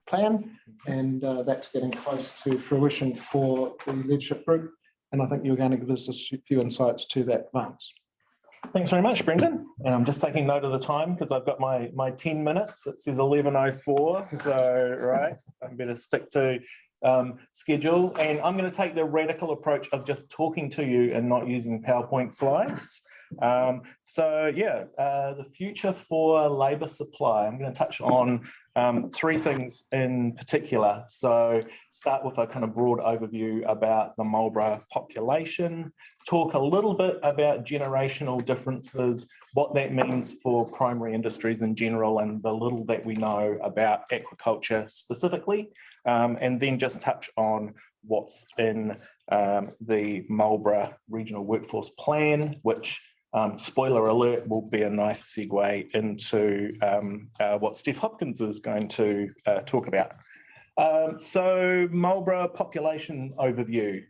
plan, and that's getting close to fruition for the leadership group. And I think you're going to give us a few insights to that, Vance. Thanks very much, Brendan. And I'm just taking note of the time because I've got my 10 minutes. It says 11:04, so right, I better stick to schedule. And I'm going to take the radical approach of just talking to you and not using PowerPoint slides. The future for labour supply. I'm going to touch on three things in particular. So start with a kind of broad overview about the Marlborough population, talk a little bit about generational differences, what that means for primary industries in general, and the little that we know about aquaculture specifically, and then just touch on what's in the Marlborough Regional Workforce Plan, which spoiler alert, will be a nice segue into what Steph Hopkins is going to talk about. So Marlborough population overview,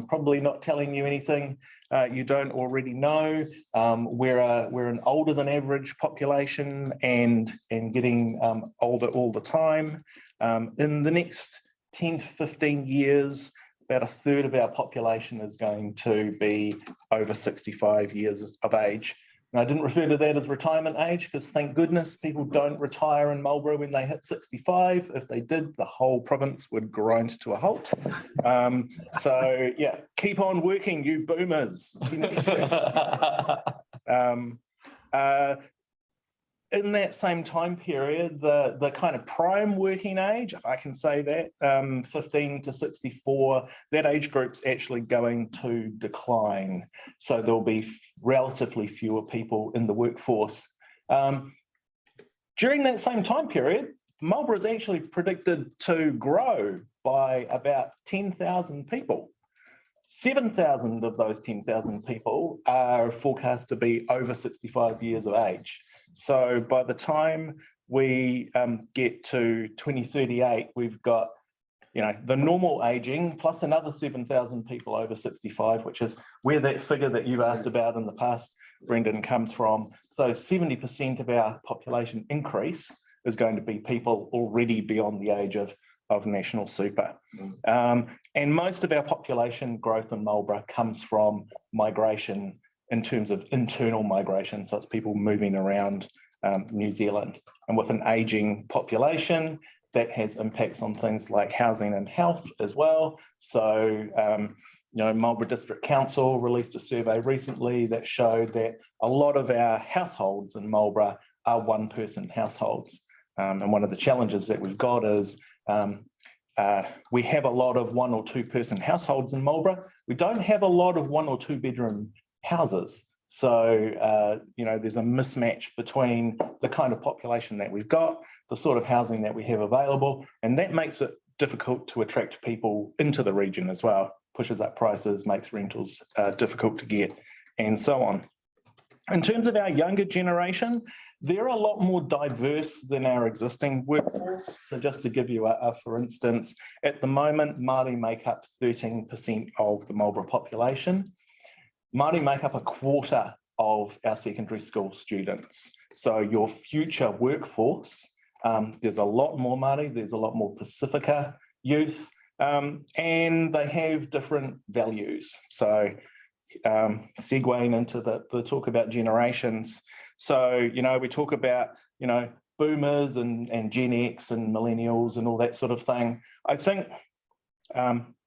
probably not telling you anything you don't already know. We're an older than average population and getting older all the time. In the next 10 to 15 years, about a third of our population is going to be over 65 years of age. And I didn't refer to that as retirement age because thank goodness people don't retire in Marlborough when they hit 65. If they did, the whole province would grind to a halt. So yeah, keep on working, you boomers. In that same time period, the kind of prime working age, if I can say that, 15 to 64, that age group's actually going to decline. So there'll be relatively fewer people in the workforce. During that same time period, Marlborough is actually predicted to grow by about 10,000 people. 7,000 of those 10,000 people are forecast to be over 65 years of age. So by the time we get to 2038, we've got, the normal aging plus another 7,000 people over 65, which is where that figure that you've asked about in the past, Brendan, comes from. So 70% of our population increase is going to be people already beyond the age of national super. And most of our population growth in Marlborough comes from migration in terms of internal migration. So it's people moving around New Zealand. And with an aging population, that has impacts on things like housing and health as well. So, Marlborough District Council released a survey recently that showed that a lot of our households in Marlborough are one-person households. And one of the challenges that we've got is we have a lot of one or two person households in Marlborough. We don't have a lot of one or two bedroom houses. So, there's a mismatch between the kind of population that we've got, the sort of housing that we have available, and that makes it difficult to attract people into the region as well, pushes up prices, makes rentals difficult to get, and so on. In terms of our younger generation, they're a lot more diverse than our existing workforce. So just to give you for instance, at the moment, Māori make up 13% of the Marlborough population. Māori make up a quarter of our secondary school students. So your future workforce, there's a lot more Māori, there's a lot more Pacifica youth, and they have different values. So segueing into the talk about generations. So, we talk about, boomers and Gen X and millennials and all that sort of thing. I think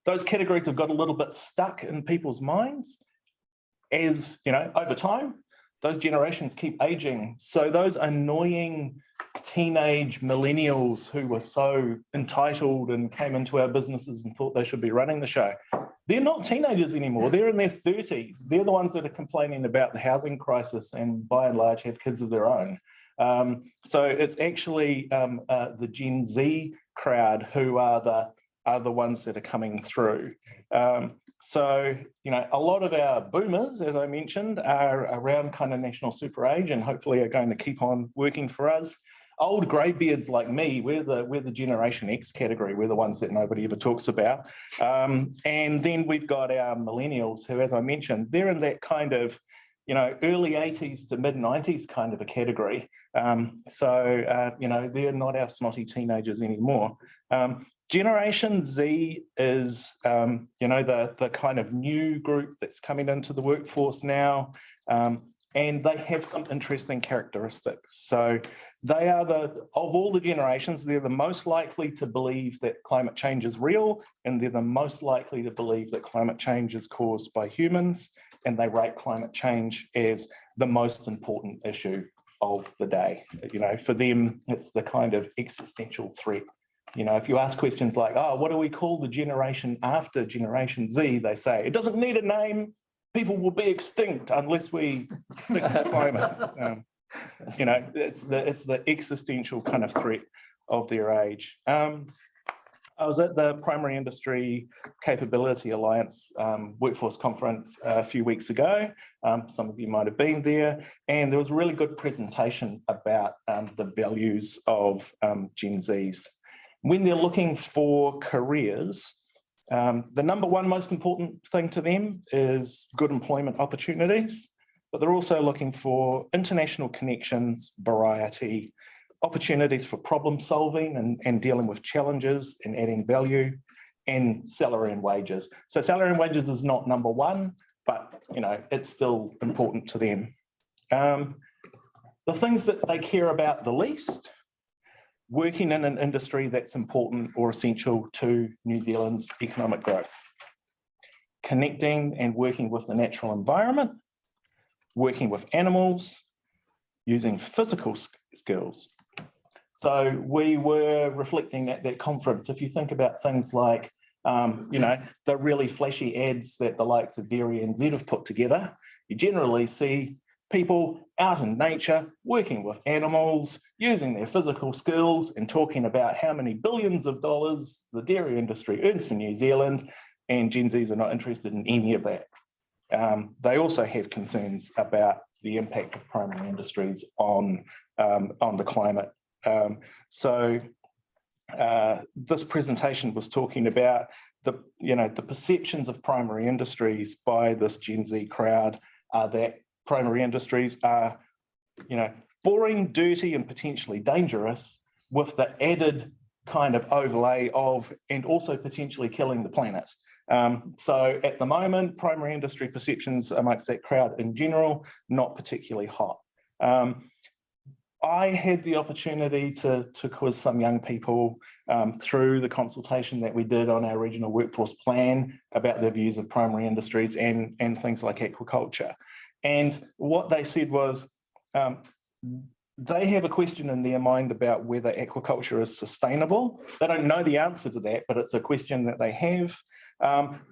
those categories have got a little bit stuck in people's minds. As over time, those generations keep aging. So those annoying teenage millennials who were so entitled and came into our businesses and thought they should be running the show, they're not teenagers anymore. They're in their 30s. They're the ones that are complaining about the housing crisis and by and large have kids of their own. So it's actually the Gen Z crowd who are the ones that are coming through. So, a lot of our boomers, as I mentioned, are around kind of national super age and hopefully are going to keep on working for us. Old greybeards like me, we're the Generation X category. We're the ones that nobody ever talks about. And then we've got our millennials who, as I mentioned, they're in that kind of early 80s to mid 90s kind of a category. They're not our snotty teenagers anymore. Generation Z is, the kind of new group that's coming into the workforce now, and they have some interesting characteristics. So they are of all the generations, they're the most likely to believe that climate change is real, and they're the most likely to believe that climate change is caused by humans, and they rate climate change as the most important issue of the day. For them, it's the kind of existential threat. If you ask questions like, oh, what do we call the generation after Generation Z? They say, it doesn't need a name. People will be extinct unless we fix the climate. It's the existential kind of threat of their age. I was at the Primary Industry Capability Alliance Workforce Conference a few weeks ago. Some of you might have been there, and there was a really good presentation about the values of Gen Zs. When they're looking for careers, the number one most important thing to them is good employment opportunities, but they're also looking for international connections, variety, opportunities for problem solving and dealing with challenges and adding value, and salary and wages. So salary and wages is not number one, but it's still important to them. The things that they care about the least: working in an industry that's important or essential to New Zealand's economic growth, connecting and working with the natural environment, working with animals, using physical skills. So we were reflecting at that conference, if you think about things like, the really flashy ads that the likes of Dairy and Z have put together, you generally see people out in nature, working with animals, using their physical skills and talking about how many billions of dollars the dairy industry earns for New Zealand, and Gen Zs are not interested in any of that. They also have concerns about the impact of primary industries on the climate. This presentation was talking about the perceptions of primary industries by this Gen Z crowd are that primary industries are, boring, dirty, and potentially dangerous, with the added kind of overlay of, and also potentially killing the planet. So at the moment, primary industry perceptions amongst that crowd in general, not particularly hot. I had the opportunity to quiz some young people through the consultation that we did on our regional workforce plan about their views of primary industries and things like aquaculture. And what they said was they have a question in their mind about whether aquaculture is sustainable. They don't know the answer to that, but it's a question that they have.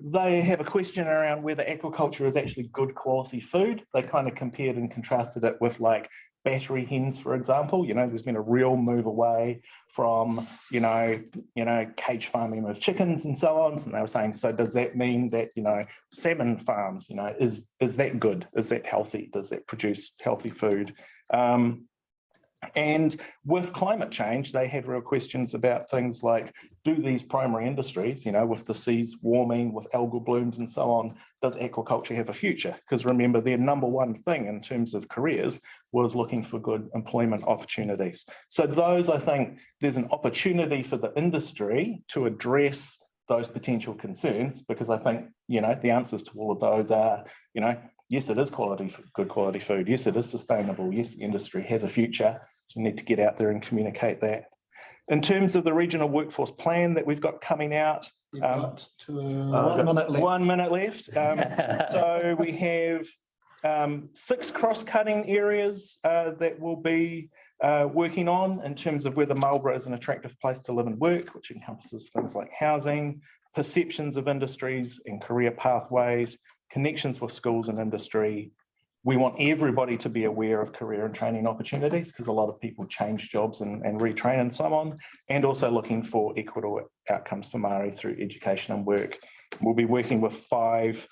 They have a question around whether aquaculture is actually good quality food. They kind of compared and contrasted it with like battery hens, for example. There's been a real move away from, cage farming with chickens and so on. And they were saying, so does that mean that, salmon farms, is that good? Is that healthy? Does that produce healthy food? And with climate change, they had real questions about things like, do these primary industries, with the seas warming, with algal blooms and so on, does aquaculture have a future? Because remember, their number one thing in terms of careers was looking for good employment opportunities. So those, I think, there's an opportunity for the industry to address those potential concerns, because I think, the answers to all of those are, yes, it is good quality food. Yes, it is sustainable. Yes, the industry has a future. So you need to get out there and communicate that. In terms of the regional workforce plan that we've got coming out, You've got 1 minute left. So we have 6 cross-cutting areas that we'll be working on in terms of whether Marlborough is an attractive place to live and work, which encompasses things like housing, perceptions of industries and career pathways, connections with schools and industry. We want everybody to be aware of career and training opportunities, because a lot of people change jobs and retrain and so on, and also looking for equitable outcomes for Māori through education and work. We'll be working with 5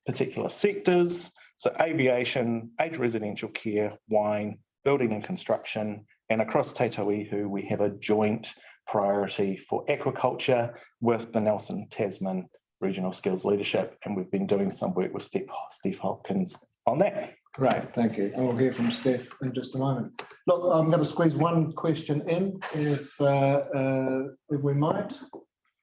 particular sectors. So aviation, aged residential care, wine, building and construction, and across Te Tauihu, we have a joint priority for aquaculture with the Nelson Tasman regional skills leadership, and we've been doing some work with Steve Hopkins on that. Great, thank you. And we'll hear from Steph in just a moment. Look, I'm going to squeeze one question in, if we might.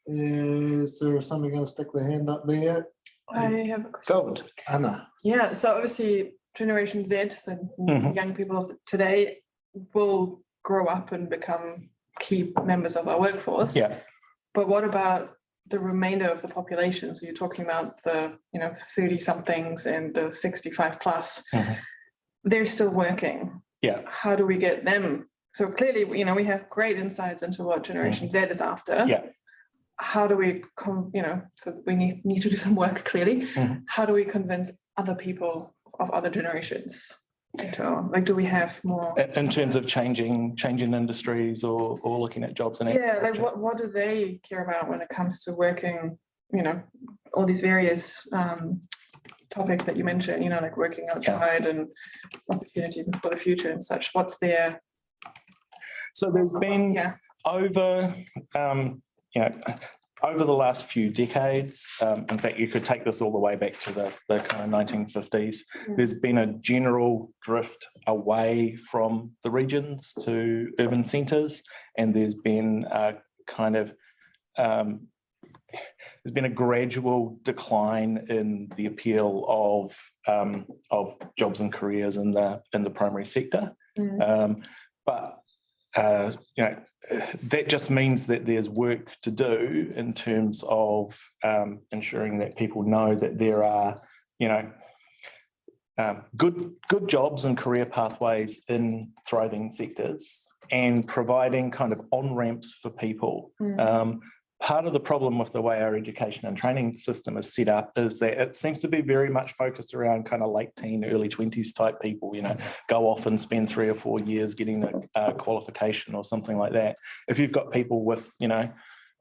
Is there somebody going to stick their hand up there? I have a question. Gold, Anna. Yeah, so obviously Generation Z, the young people of today, will grow up and become key members of our workforce. Yeah. But what about the remainder of the population? So you're talking about the 30 somethings and the 65 plus. They're still working. Yeah. How do we get them? So clearly, we have great insights into what Generation Z is after. Yeah. How do we so we need to do some work, clearly. How do we convince other people of other generations into our, do we have more in terms of changing industries or looking at jobs and what do they care about when it comes to working, all these various topics that you mentioned, like working outside and opportunities for the future and such? What's their... So there's been over the last few decades, in fact, you could take this all the way back to the kind of 1950s, there's been a general drift away from the regions to urban centres, and there's been a kind of there's been a gradual decline in the appeal of jobs and careers in the primary sector. But that just means that there's work to do in terms of ensuring that people know that there are, good jobs and career pathways in thriving sectors, and providing kind of on-ramps for people. Part of the problem with the way our education and training system is set up is that it seems to be very much focused around kind of late teen, early 20s type people, go off and spend 3 or 4 years getting the qualification or something like that. If you've got people with,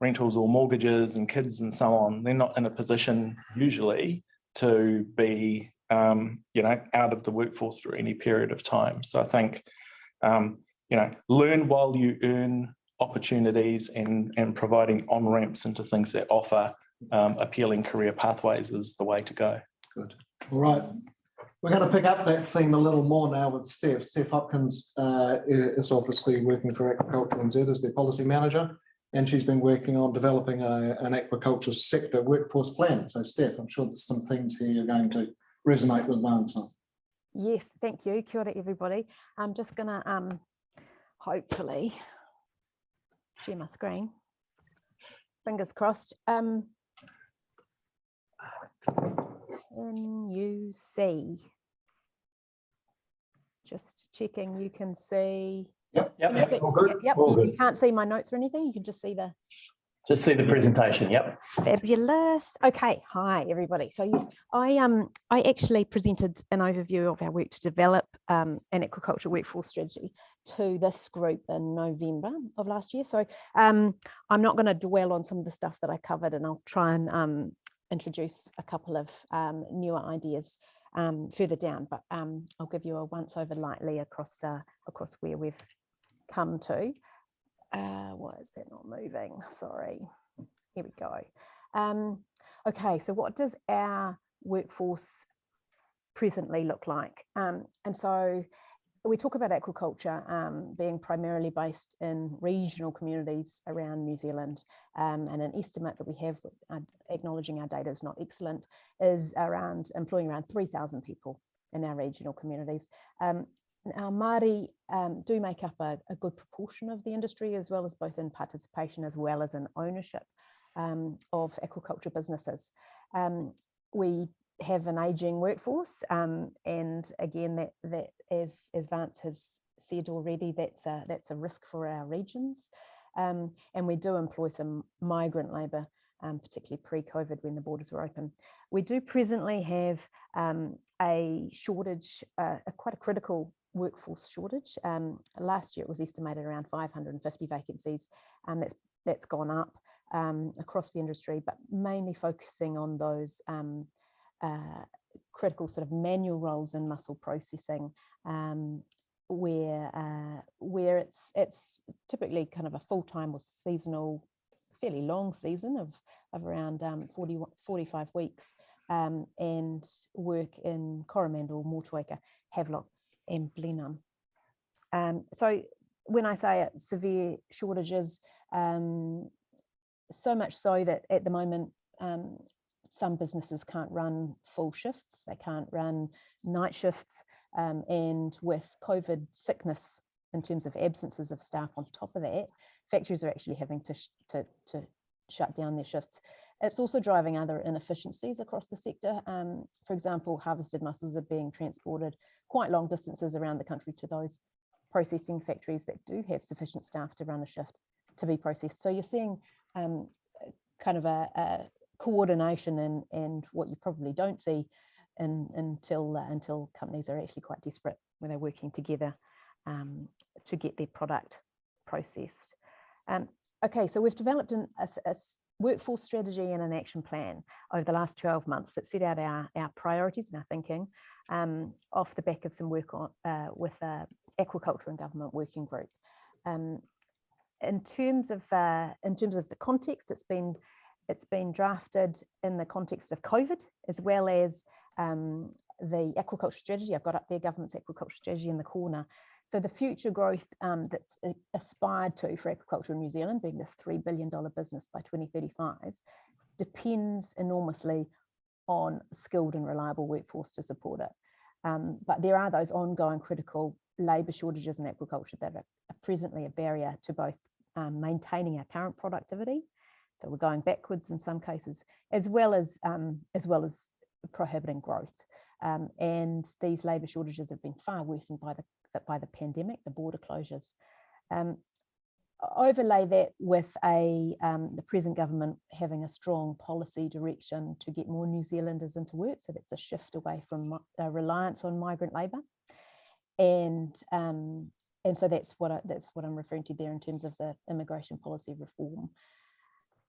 rentals or mortgages and kids and so on, they're not in a position usually to be, out of the workforce for any period of time. So I think, learn while you earn opportunities and providing on-ramps into things that offer appealing career pathways is the way to go. Good. All right. We're going to pick up that theme a little more now with Steph. Steph Hopkins is obviously working for Aquaculture NZ as their policy manager, and she's been working on developing an aquaculture sector workforce plan. So Steph, I'm sure there's some things here you're going to resonate with my answer. Yes, thank you. Kia ora, everybody. I'm just going to hopefully share my screen. Fingers crossed. Can you see? Just checking you can see. Yep. All good. Yep. All good. You can't see my notes or anything. You can just see the... Just see the presentation. Yep. Fabulous. Okay. Hi, everybody. So yes, I actually presented an overview of our work to develop an aquaculture workforce strategy to this group in November of last year. So I'm not going to dwell on some of the stuff that I covered, and I'll try and introduce a couple of newer ideas further down. But I'll give you a once over lightly across where we've come to. Why is that not moving? Sorry. Here we go. Okay, so what does our workforce presently look like? And so we talk about aquaculture being primarily based in regional communities around New Zealand, and an estimate that we have, acknowledging our data is not excellent, is employing around 3,000 people in our regional communities. Our Māori do make up a good proportion of the industry, as well as both in participation as well as in ownership of aquaculture businesses. We have an ageing workforce, and again, that as Vance has said already, that's a risk for our regions, and we do employ some migrant labour, particularly pre-COVID when the borders were open. We do presently have a shortage, quite a critical workforce shortage. Last year it was estimated around 550 vacancies, and that's gone up across the industry, but mainly focusing on those critical sort of manual roles in mussel processing, where it's typically kind of a full-time or seasonal, fairly long season of around 45 weeks and work in Coromandel, Motueka, Havelock and Blenheim. So when I say it, severe shortages, so much so that at the moment, some businesses can't run full shifts, they can't run night shifts, and with COVID sickness in terms of absences of staff on top of that, factories are actually having to shut down their shifts. It's also driving other inefficiencies across the sector. For example, harvested mussels are being transported quite long distances around the country to those processing factories that do have sufficient staff to run a shift to be processed. So you're seeing kind of a coordination and what you probably don't see until companies are actually quite desperate when they're working together to get their product processed. Okay, so we've developed a workforce strategy and an action plan over the last 12 months that set out our priorities and our thinking off the back of some work on with Aquaculture and Government Working Group. In terms of the context, it's been drafted in the context of COVID, as well as the aquaculture strategy. I've got up there government's aquaculture strategy in the corner. So the future growth that's aspired to for aquaculture in New Zealand, being this $3 billion business by 2035, depends enormously on skilled and reliable workforce to support it. But there are those ongoing critical labour shortages in aquaculture that are presently a barrier to both maintaining our current productivity, so we're going backwards in some cases, as well as prohibiting growth. And these labour shortages have been far worsened by the pandemic, the border closures. Overlay that with the present government having a strong policy direction to get more New Zealanders into work, so that's a shift away from reliance on migrant labour, and so that's what I'm referring to there in terms of the immigration policy reform.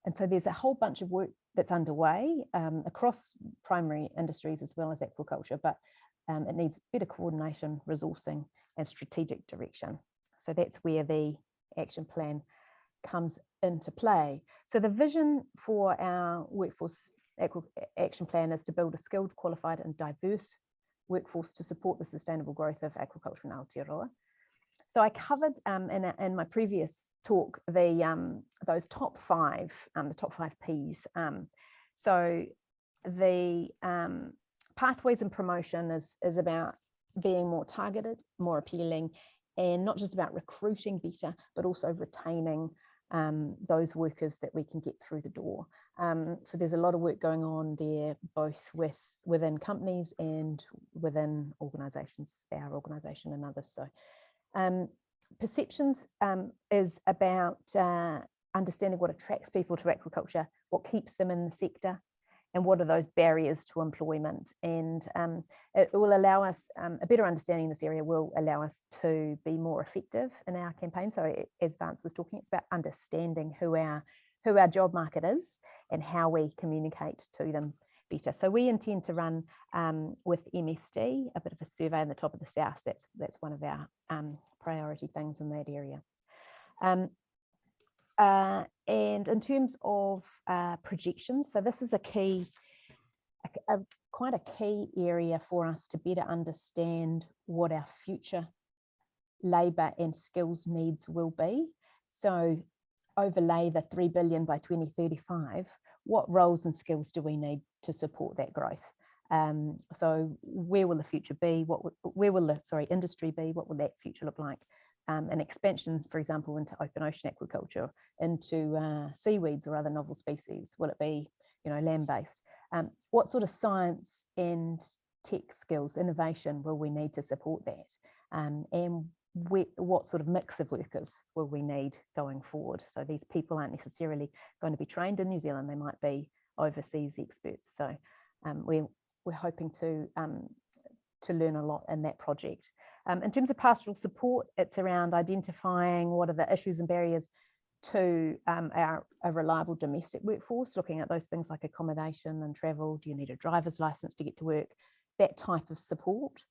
And so there's a whole bunch of work that's underway across primary industries as well as aquaculture, but it needs better coordination, resourcing and strategic direction. So that's where the action plan comes into play. So the vision for our workforce action plan is to build a skilled, qualified and diverse workforce to support the sustainable growth of aquaculture in Aotearoa. So I covered in my previous talk those top five, the top 5 Ps. So the pathways and promotion is about being more targeted, more appealing, and not just about recruiting better, but also retaining those workers that we can get through the door. So there's a lot of work going on there, both within companies and within organisations, our organisation and others. So perceptions is about understanding what attracts people to aquaculture, what keeps them in the sector, and what are those barriers to employment. And it will allow us, a better understanding in this area will allow us to be more effective in our campaign. So as Vance was talking, it's about understanding who our job market is and how we communicate to them better. So we intend to run with MSD a bit of a survey in the top of the south. That's one of our priority things in that area. And in terms of projections, so this is quite a key area for us to better understand what our future labour and skills needs will be. So overlay the 3 billion by 2035, what roles and skills do we need to support that growth? So where will the future be? Where will the industry be? What will that future look like? An expansion, for example, into open ocean aquaculture, into seaweeds or other novel species. Will it be, land-based? What sort of science and tech skills, innovation will we need to support that? And what sort of mix of workers will we need going forward? So these people aren't necessarily going to be trained in New Zealand. They might be overseas experts. So we're hoping to learn a lot in that project. In terms of pastoral support, it's around identifying what are the issues and barriers to a reliable domestic workforce, looking at those things like accommodation and travel. Do you need a driver's license to get to work? That type of support.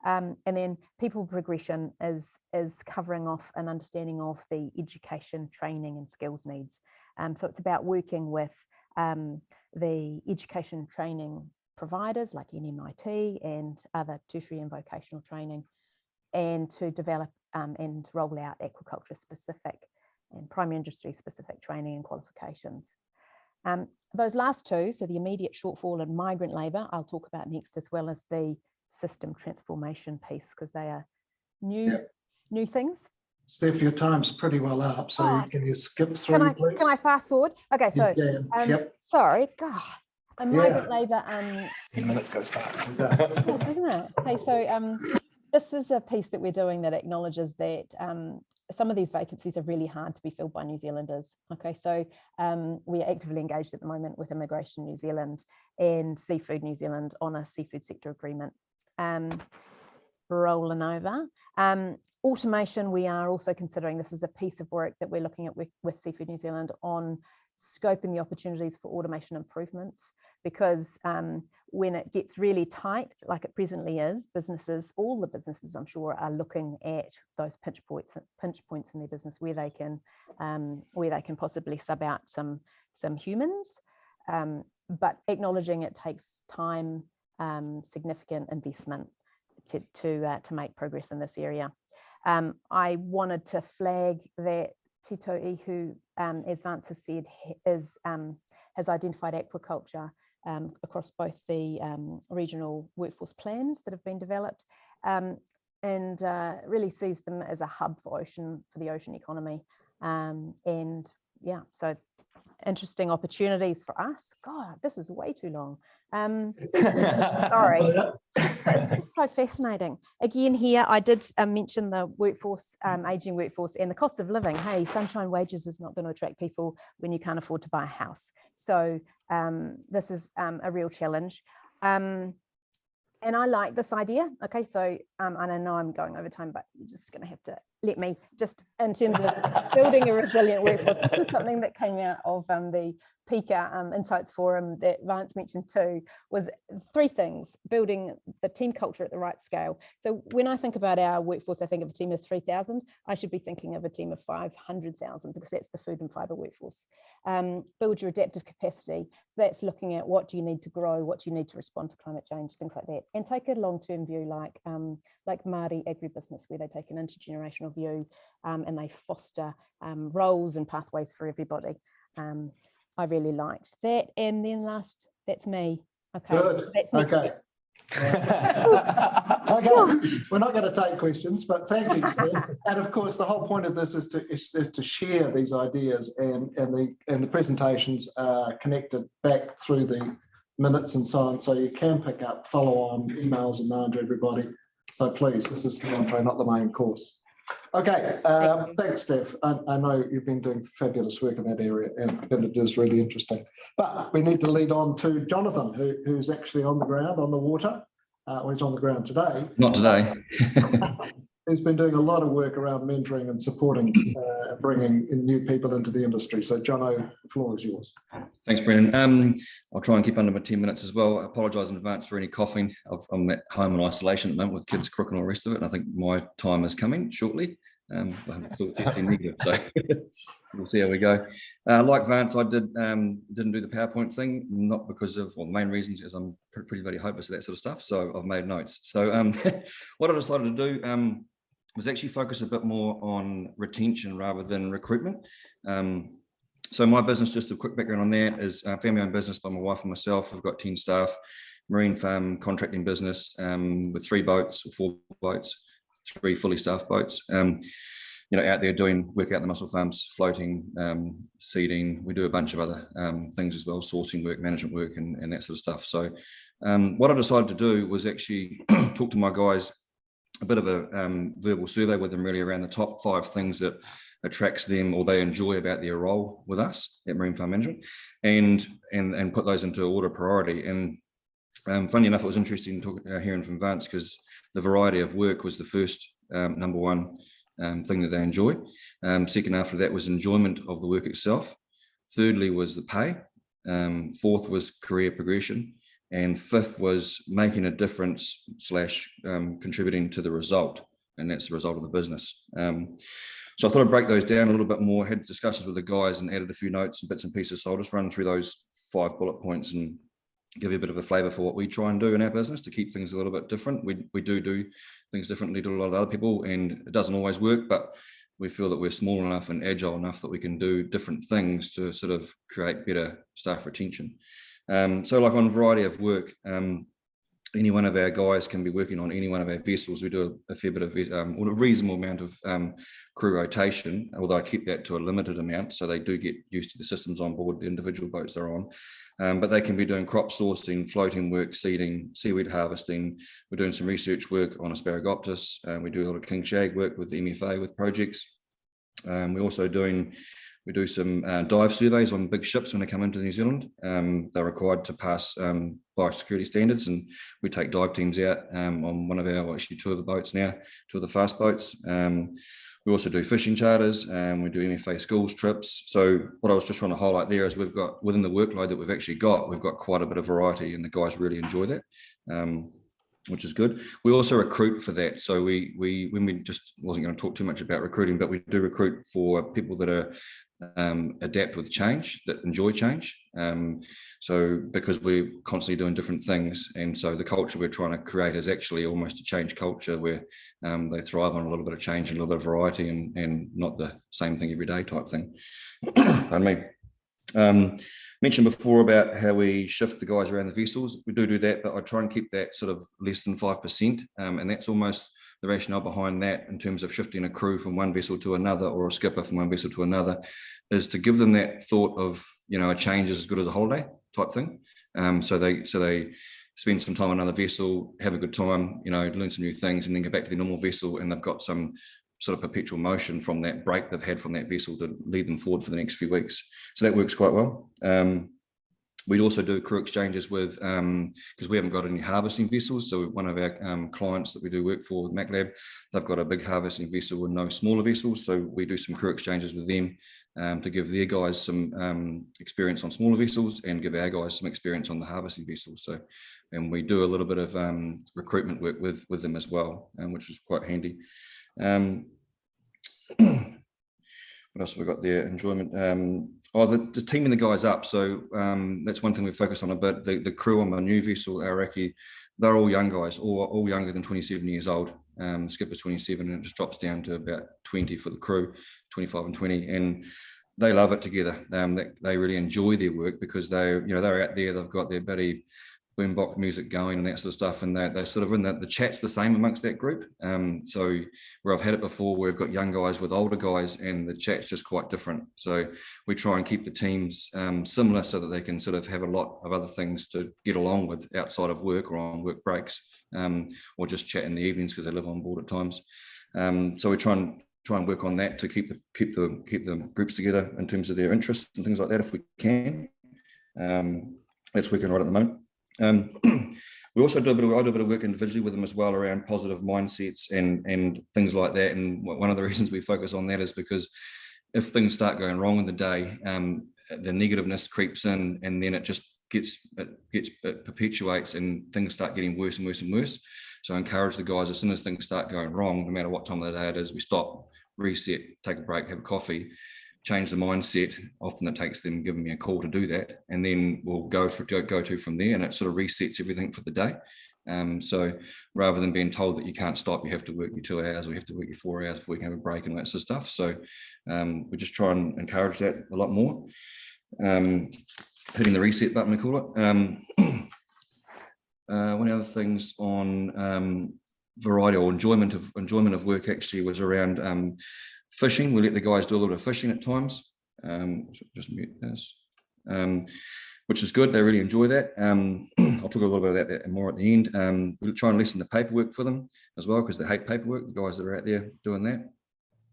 And then people progression is covering off an understanding of the education, training and skills needs. So it's about working with the education training providers like NMIT and other tertiary and vocational training, and to develop and roll out aquaculture specific and primary industry specific training and qualifications. Those last two, so the immediate shortfall in migrant labour, I'll talk about next, as well as the system transformation piece, because they are new things. Steph, your time's pretty well up, so can you skip through, please? Can I fast forward? Okay, so Yep. sorry, God, migrant labour. 10 minutes goes fast. Doesn't it? Okay, so this is a piece that we're doing that acknowledges that some of these vacancies are really hard to be filled by New Zealanders. Okay, so we are actively engaged at the moment with Immigration New Zealand and Seafood New Zealand on a seafood sector agreement. Rolling over. Automation, we are also considering, this is a piece of work that we're looking at with Seafood New Zealand on scoping the opportunities for automation improvements, because when it gets really tight, like it presently is, businesses, all the businesses I'm sure, are looking at those pinch points in their business where they can possibly sub out some humans, but acknowledging it takes time, significant investment to make progress in this area. I wanted to flag that Te Toi, who, as Vance has said, has identified aquaculture across both the regional workforce plans that have been developed, and really sees them as a hub for the ocean economy. And yeah, so interesting opportunities for us. God, this is way too long. Sorry. It's just so fascinating. Again, here I did mention the workforce, aging workforce, and the cost of living. Hey, sunshine wages is not going to attract people when you can't afford to buy a house. So this is a real challenge. And I like this idea. Okay, so and I know I'm going over time, but you're just going to have to let me, just in terms of building a resilient workforce. This is something that came out of the Pika Insights Forum that Vance mentioned too, was three things: building the team culture at the right scale. So when I think about our workforce, I think of a team of 3,000. I should be thinking of a team of 500,000, because that's the food and fibre workforce. Build your adaptive capacity. So that's looking at what do you need to grow, what do you need to respond to climate change, things like that. And take a long-term view like Māori agribusiness, where they take an intergenerational view and they foster roles and pathways for everybody. I really liked that. And then last, that's me. Okay. Good. That's okay. Okay. We're not going to take questions, but thank you, Steve. And of course, the whole point of this is to share these ideas, and the presentations are connected back through the minutes and so on, so you can pick up follow-on emails and known to everybody. So please, this is the entree, not the main course. Okay, thanks, Steph. I know you've been doing fabulous work in that area, and it is really interesting. But we need to lead on to Jonathan, who's actually on the ground, on the water. He's on the ground today. Not today. He's been doing a lot of work around mentoring and supporting, bringing in new people into the industry. So, Jono, the floor is yours. Thanks, Brendan. I'll try and keep under my 10 minutes as well. I apologise in advance for any coughing. I'm at home in isolation at the moment with kids crook and all the rest of it, and I think my time is coming shortly. I'm still testing negative, so we'll see how we go. Like Vance, I didn't do the PowerPoint thing, not because of, well, the main reasons is I'm pretty bloody hopeless at that sort of stuff, so I've made notes. So what I decided to do was actually focus a bit more on retention rather than recruitment. So my business, just a quick background on that, is a family-owned business by my wife and myself. We've got 10 staff, marine farm contracting business with 3 boats or 4 boats, 3 fully staffed boats. Out there doing work out the mussel farms, floating, seeding. We do a bunch of other things as well, sourcing work, management work, and that sort of stuff. So what I decided to do was actually talk to my guys, a bit of a verbal survey with them, really around the top 5 things that attracts them or they enjoy about their role with us at Marine Farm Management, and put those into order of priority. And funny enough, it was interesting hearing from Vance, because the variety of work was the first number 1 thing that they enjoy. Second after that was enjoyment of the work itself. Thirdly was the pay. 4th was career progression. And 5th was making a difference / contributing to the result. And that's the result of the business. So I thought I'd break those down a little bit more, had discussions with the guys and added a few notes and bits and pieces. So I'll just run through those 5 bullet points and give you a bit of a flavour for what we try and do in our business to keep things a little bit different. We do things differently to a lot of other people, and it doesn't always work, but we feel that we're small enough and agile enough that we can do different things to sort of create better staff retention. So like on variety of work, any one of our guys can be working on any one of our vessels. We do a fair bit of, or a reasonable amount of crew rotation, although I keep that to a limited amount, so they do get used to the systems on board the individual boats they're on. But they can be doing crop sourcing, floating work, seeding, seaweed harvesting. We're doing some research work on asparagus. We do a lot of king shag work with the MFA with projects. We do some dive surveys on big ships when they come into New Zealand. They're required to pass biosecurity standards, and we take dive teams out on one of our, well, actually 2 of the boats now, 2 of the fast boats. We also do fishing charters, and we do MFA schools trips. So what I was just trying to highlight there is we've got, within the workload that we've actually got, we've got quite a bit of variety, and the guys really enjoy that. Which is good. We also recruit for that. So when we just wasn't going to talk too much about recruiting, but we do recruit for people that are adapt with change, that enjoy change. So because we're constantly doing different things, and so the culture we're trying to create is actually almost a change culture where they thrive on a little bit of change and a little bit of variety, and not the same thing every day type thing. Pardon me. Mentioned before about how we shift the guys around the vessels. We do that, but I try and keep that sort of less than 5%. And that's almost the rationale behind that in terms of shifting a crew from one vessel to another, or a skipper from one vessel to another, is to give them that thought of, a change is as good as a holiday type thing. So they spend some time on another vessel, have a good time, learn some new things, and then go back to their normal vessel, and they've got some sort of perpetual motion from that break they've had from that vessel to lead them forward for the next few weeks. So that works quite well. We'd also do crew exchanges with, because we haven't got any harvesting vessels. So one of our clients that we do work for with MacLab, they've got a big harvesting vessel and no smaller vessels. So we do some crew exchanges with them to give their guys some experience on smaller vessels, and give our guys some experience on the harvesting vessels. So, and we do a little bit of recruitment work with them as well, which is quite handy. What else have we got there? Enjoyment. The teaming the guys up. So that's one thing we focus on a bit. The crew on my new vessel, Aoraki, they're all young guys, all younger than 27 years old. Skipper's 27, and it just drops down to about 20 for the crew, 25 and 20. And they love it together. They really enjoy their work because they're out there, they've got their buddy boombox music going and that sort of stuff, and they're sort of in the chat's the same amongst that group. So where I've had it before, where we've got young guys with older guys, and the chat's just quite different. So we try and keep the teams similar, so that they can sort of have a lot of other things to get along with outside of work or on work breaks, or just chat in the evenings because they live on board at times. So we try and work on that to keep the groups together in terms of their interests and things like that if we can. That's working right at the moment. We also I do a bit of work individually with them as well around positive mindsets and things like that. And one of the reasons we focus on that is because if things start going wrong in the day, the negativeness creeps in, and then it just it perpetuates, and things start getting worse and worse and worse. So I encourage the guys, as soon as things start going wrong, no matter what time of the day it is, we stop, reset, take a break, have a coffee, change the mindset. Often it takes them giving me a call to do that, and then we'll go to from there, and it sort of resets everything for the day. So rather than being told that you can't stop, you have to work your 2 hours, or you have to work your 4 hours before you can have a break and that sort of stuff. So we just try and encourage that a lot more. Hitting the reset button, we call it. One of the other things on variety or enjoyment of work actually was around fishing. We let the guys do a little bit of fishing at times. Just mute this, which is good. They really enjoy that. I'll talk a little bit about that more at the end. We'll try and lessen the paperwork for them as well, because they hate paperwork, the guys that are out there doing that.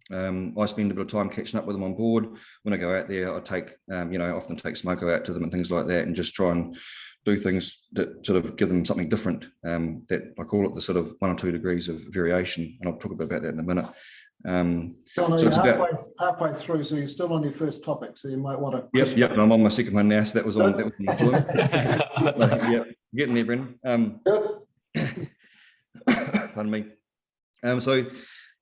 I spend a bit of time catching up with them on board. When I go out there, I take, often take smoko out to them and things like that, and just try and do things that sort of give them something different. That I call it the sort of 1 or 2 degrees of variation, and I'll talk a bit about that in a minute. John, So you're halfway through, so you're still on your first topic, so you might want to. Yep, and I'm on my second one now, so that was on. That was yeah, getting there, Brendan. Pardon me. So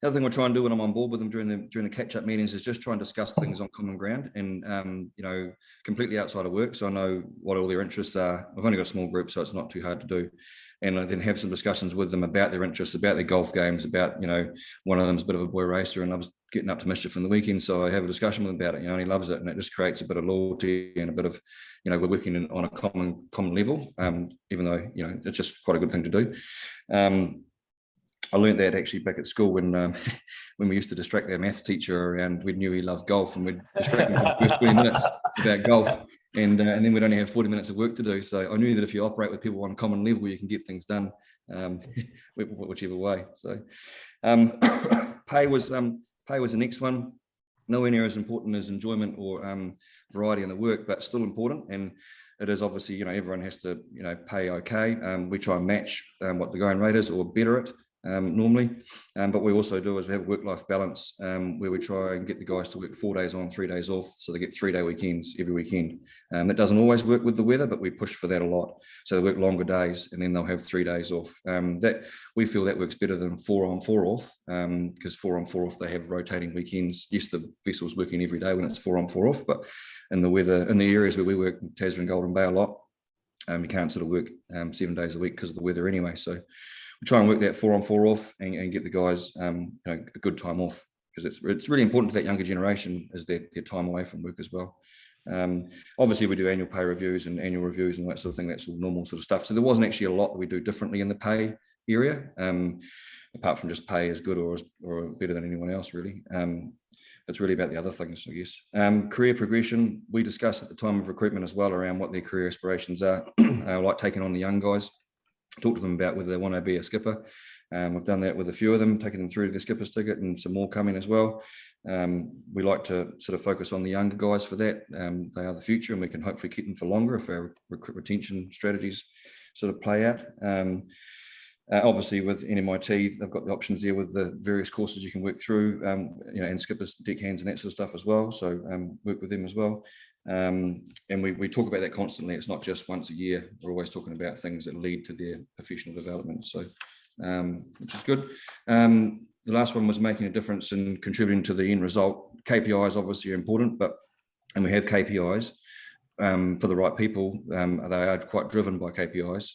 The other thing we'll try and do when I'm on board with them during the catch-up meetings is just try and discuss things on common ground and, you know, completely outside of work. So I know what all their interests are. I've only got a small group, so it's not too hard to do. And I then have some discussions with them about their interests, about their golf games, about, you know, one of them's a bit of a boy racer and loves getting up to mischief in the weekend. So I have a discussion with him about it, you know, and he loves it. And it just creates a bit of loyalty and a bit of, you know, we're working on a common level, even though, you know, it's just quite a good thing to do. I learned that actually back at school when when we used to distract our maths teacher around, we knew he loved golf and we'd distract him for 20 minutes about golf. And then we'd only have 40 minutes of work to do. So I knew that if you operate with people on a common level, you can get things done, whichever way. So pay was the next one. Nowhere near as important as enjoyment or variety in the work, but still important. And it is obviously, you know, everyone has to, you know, pay okay. We try and match what the going rate is or better it. Normally, but what we also do is we have a work-life balance where we try and get the guys to work 4 days on, 3 days off, so they get 3-day weekends every weekend. That doesn't always work with the weather, but we push for that a lot. So they work longer days and then they'll have 3 days off. That we feel that works better than 4 on, 4 off, because 4 on, 4 off, they have rotating weekends. Yes, the vessel's working every day when it's 4 on, 4 off, but in the weather, in the areas where we work, Tasman and Golden Bay a lot, you can't sort of work 7 days a week because of the weather anyway. So we try and work that 4 on, 4 off and get the guys you know, a good time off, because it's really important to that younger generation is their time away from work as well. Obviously we do annual pay reviews and annual reviews and that sort of thing. That's all normal sort of stuff. So there wasn't actually a lot that we do differently in the pay area, apart from just pay is good or better than anyone else really. It's really about the other things, I guess. Career progression, we discussed at the time of recruitment as well around what their career aspirations are. Like taking on the young guys, talk to them about whether they want to be a skipper. We've done that with a few of them, taking them through the skipper's ticket and some more coming as well. We like to sort of focus on the younger guys for that. They are the future and we can hopefully keep them for longer if our retention strategies sort of play out. Obviously with NMIT, they've got the options there with the various courses you can work through, you know, and skippers, deckhands and that sort of stuff as well. So work with them as well. And we talk about that constantly. It's not just once a year. We're always talking about things that lead to their professional development. So, which is good. The last one was making a difference and contributing to the end result. KPIs obviously are important, and we have KPIs for the right people. They are quite driven by KPIs.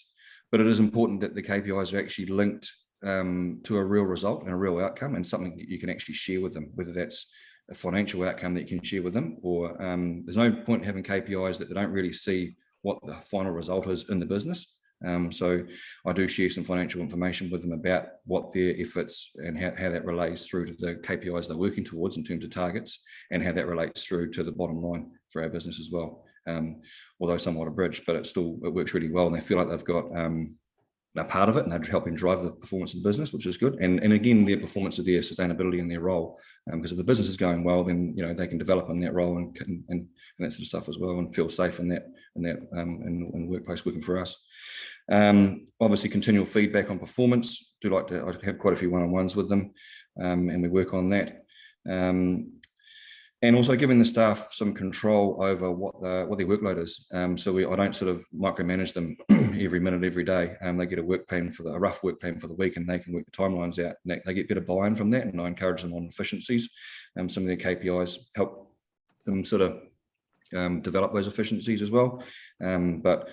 But it is important that the KPIs are actually linked to a real result and a real outcome and something that you can actually share with them, whether that's a financial outcome that you can share with them, or there's no point in having KPIs that they don't really see what the final result is in the business. So I do share some financial information with them about what their efforts and how that relates through to the KPIs they're working towards in terms of targets, and how that relates through to the bottom line for our business as well. Although somewhat abridged, but it works really well, and they feel like they've got a part of it, and they're helping drive the performance of the business, which is good. And again, their performance of their sustainability in their role, because if the business is going well, then you know they can develop in that role and that sort of stuff as well, and feel safe in the workplace working for us. Obviously, continual feedback on performance. I have quite a few one-on-ones with them, and we work on that. And also giving the staff some control over what their workload is. So I don't sort of micromanage them every minute, every day. They get a rough work plan for the week, and they can work the timelines out. And they get better buy-in from that, and I encourage them on efficiencies. Some of their KPIs help them sort of develop those efficiencies as well. But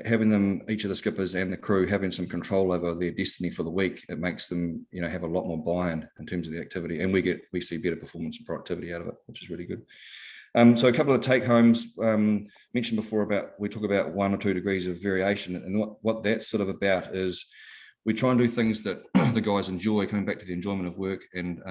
having them, each of the skippers and the crew, having some control over their destiny for the week, it makes them, you know, have a lot more buy-in in terms of the activity, and we see better performance and productivity out of it, which is really good. So a couple of take homes mentioned before we talk about 1 or 2 degrees of variation, and what that's sort of about is we try and do things that the guys enjoy, coming back to the enjoyment of work and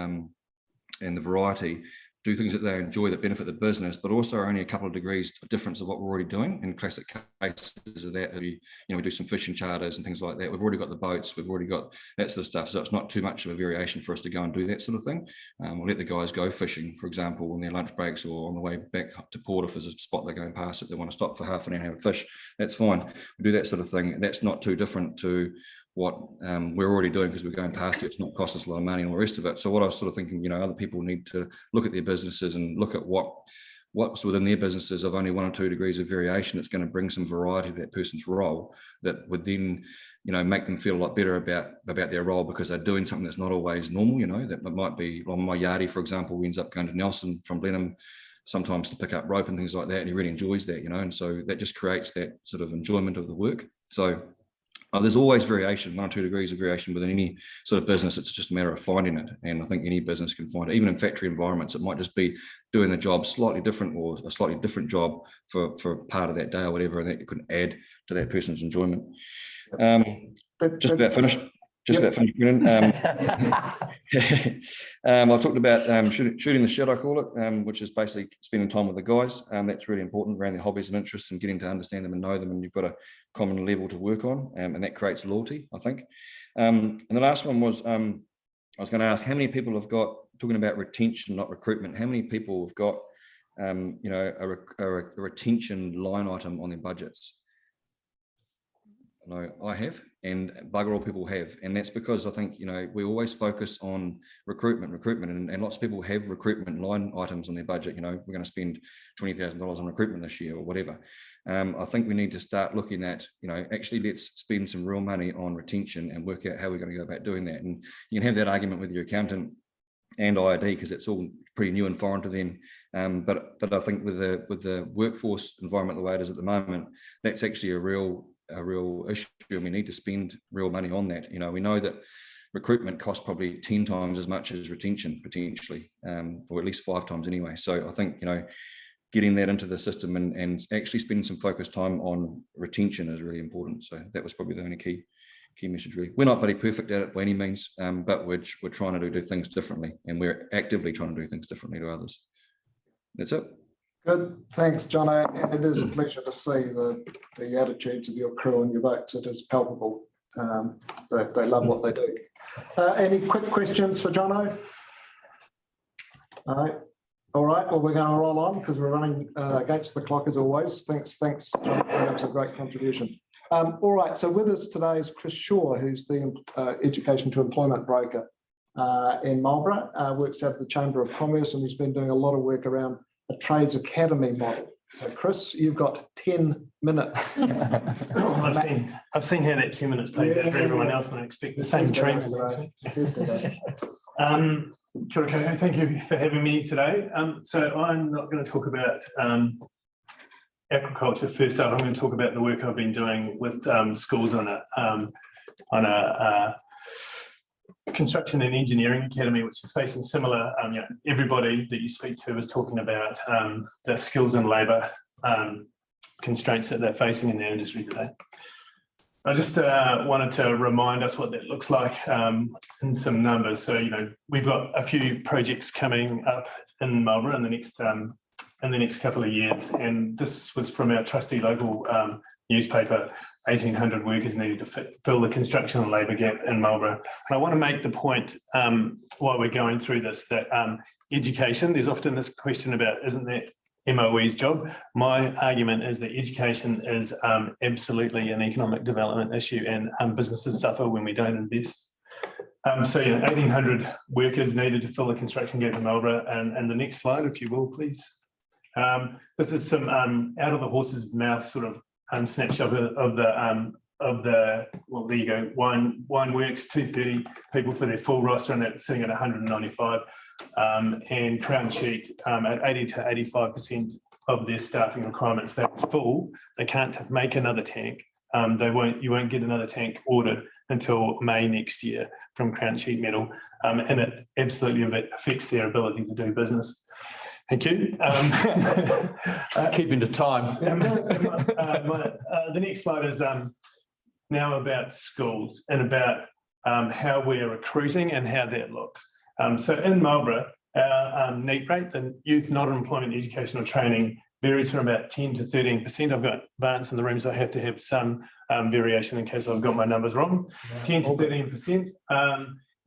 the variety. Do things that they enjoy that benefit the business, but also are only a couple of degrees difference of what we're already doing. In classic cases of that, we do some fishing charters and things like that. We've already got the boats, we've already got that sort of stuff. So it's not too much of a variation for us to go and do that sort of thing. We'll let the guys go fishing, for example, on their lunch breaks or on the way back to port. If there's a spot they're going past that they want to stop for half an hour and have a fish, that's fine. We do that sort of thing. That's not too different to what we're already doing, because we're going past it. It's not cost us a lot of money and all the rest of it. So what I was sort of thinking, other people need to look at their businesses and look at what what's within their businesses of only 1 or 2 degrees of variation, it's going to bring some variety to that person's role that would then, make them feel a lot better about their role, because they're doing something that's not always normal, that might be, well, my yardie, for example, ends up going to Nelson from Blenheim sometimes to pick up rope and things like that, and he really enjoys that, and so that just creates that sort of enjoyment of the work. So there's always variation, 1 or 2 degrees of variation within any sort of business. It's just a matter of finding it, and I think any business can find it. Even in factory environments, it might just be doing the job slightly different, or a slightly different job for part of that day or whatever, and that could add to that person's enjoyment. Just about finished. About finished, Brennan. I talked about shooting the shit, I call it, which is basically spending time with the guys. That's really important around their hobbies and interests and getting to understand them and know them, and you've got a common level to work on, and that creates loyalty, I think. And the last one was, I was going to ask how many people have got, talking about retention, not recruitment, how many people have got, a retention line item on their budgets? No, I have, and bugger all people have, and that's because I think we always focus on recruitment, and lots of people have recruitment line items on their budget. We're going to spend $20,000 on recruitment this year or whatever. I think we need to start looking at actually let's spend some real money on retention and work out how we're going to go about doing that. And you can have that argument with your accountant and IRD because it's all pretty new and foreign to them. But I think with the workforce environment the way it is at the moment, that's actually a real issue, and we need to spend real money on that. We know that recruitment costs probably 10 times as much as retention potentially, or at least 5 times anyway. So I think getting that into the system and actually spending some focused time on retention is really important. So that was probably the only key message really. We're not bloody perfect at it by any means, but we're trying to do things differently, and we're actively trying to do things differently to others. That's it. Good, thanks, John. And it is a pleasure to see the attitudes of your crew and your boats. It is palpable. They love what they do. Any quick questions for Jono? All right, well, we're going to roll on because we're running against the clock as always. Thanks, John. That was a great contribution. All right, so with us today is Chris Shaw, who's the education to employment broker in Marlborough, works at the Chamber of Commerce, and he's been doing a lot of work around a trades academy model. So Chris, you've got 10 minutes. I've seen how that 10 minutes plays out for everyone else, and I expect the same trend. Kia ora, thank you for having me today. So I'm not going to talk about aquaculture first up. I'm going to talk about the work I've been doing with schools on a construction and engineering academy, which is facing similar, everybody that you speak to is talking about the skills and labour constraints that they're facing in their industry today. I just wanted to remind us what that looks like in some numbers. So, we've got a few projects coming up in Marlborough in the next couple of years, and this was from our trusty local newspaper. 1,800 workers needed to fill the construction and labour gap in Marlborough. And I want to make the point while we're going through this that education, there's often this question about, isn't that MOE's job? My argument is that education is absolutely an economic development issue, and businesses suffer when we don't invest. So 1,800 workers needed to fill the construction gap in Marlborough. And the next slide, if you will, please. This is some out of the horse's mouth sort of snapshot of the well, there you go. Wine Works, 230 people for their full roster, and that's sitting at 195. And Crown Sheet at 80 to 85% of their staffing requirements. They're full. They can't make another tank. You won't get another tank ordered until May next year from Crown Sheet Metal, and it absolutely affects their ability to do business. Thank you. Keeping to time. The next slide is now about schools and about how we're recruiting and how that looks. So in Marlborough, our NEET rate, the Youth Not Employment Educational Training, varies from about 10 to 13%. I've got Vance in the room, so I have to have some variation in case I've got my numbers wrong. 10 to 13%.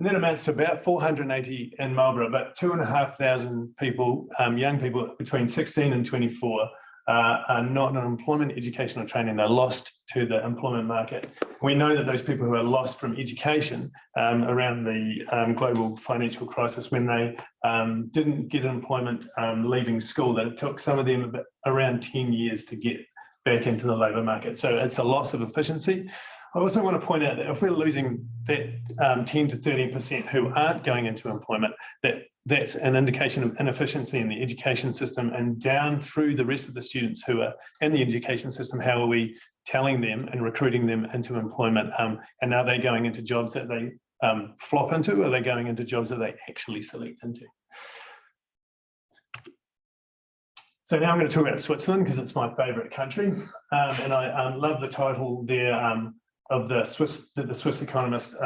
And that amounts to about 480 in Marlborough, but 2,500 people, young people between 16 and 24, are not in employment, education, or training. They're lost to the employment market. We know that those people who are lost from education around the global financial crisis, when they didn't get employment leaving school, that it took some of them around 10 years to get back into the labour market. So it's a loss of efficiency. I also want to point out that if we're losing that 10 to 13% who aren't going into employment, that's an indication of inefficiency in the education system, and down through the rest of the students who are in the education system, how are we telling them and recruiting them into employment? And are they going into jobs that they flop into, or are they going into jobs that they actually select into? So now I'm going to talk about Switzerland because it's my favourite country, and I love the title there of the Swiss economist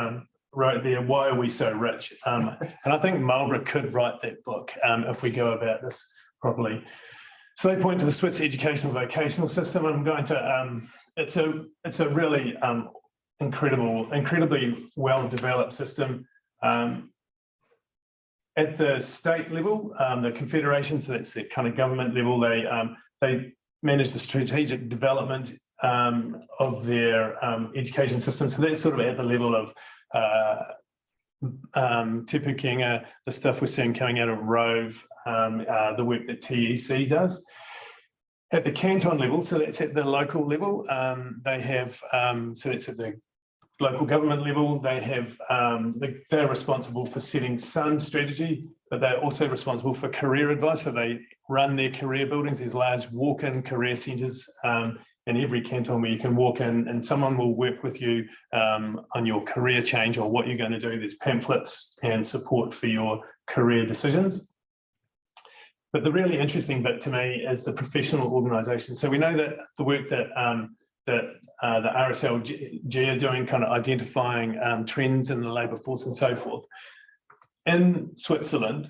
wrote there, "Why Are We So Rich?" And I think Marlborough could write that book if we go about this properly. So they point to the Swiss educational vocational system. I'm going to, it's a really incredibly well-developed system. At the state level, the confederation, so that's the kind of government level, they manage the strategic development of their education system. So that's sort of at the level of Te Pukenga, the stuff we're seeing coming out of Rove, the work that TEC does. At the canton level, so that's at the local level, they have, so that's at the local government level, they have, they're responsible for setting some strategy, but they're also responsible for career advice. So they run their career buildings, these large walk-in career centres in every canton where you can walk in and someone will work with you on your career change or what you're going to do. There's pamphlets and support for your career decisions. But the really interesting bit to me is the professional organisation. So we know that the work that the RSLG are doing, kind of identifying trends in the labour force and so forth. In Switzerland,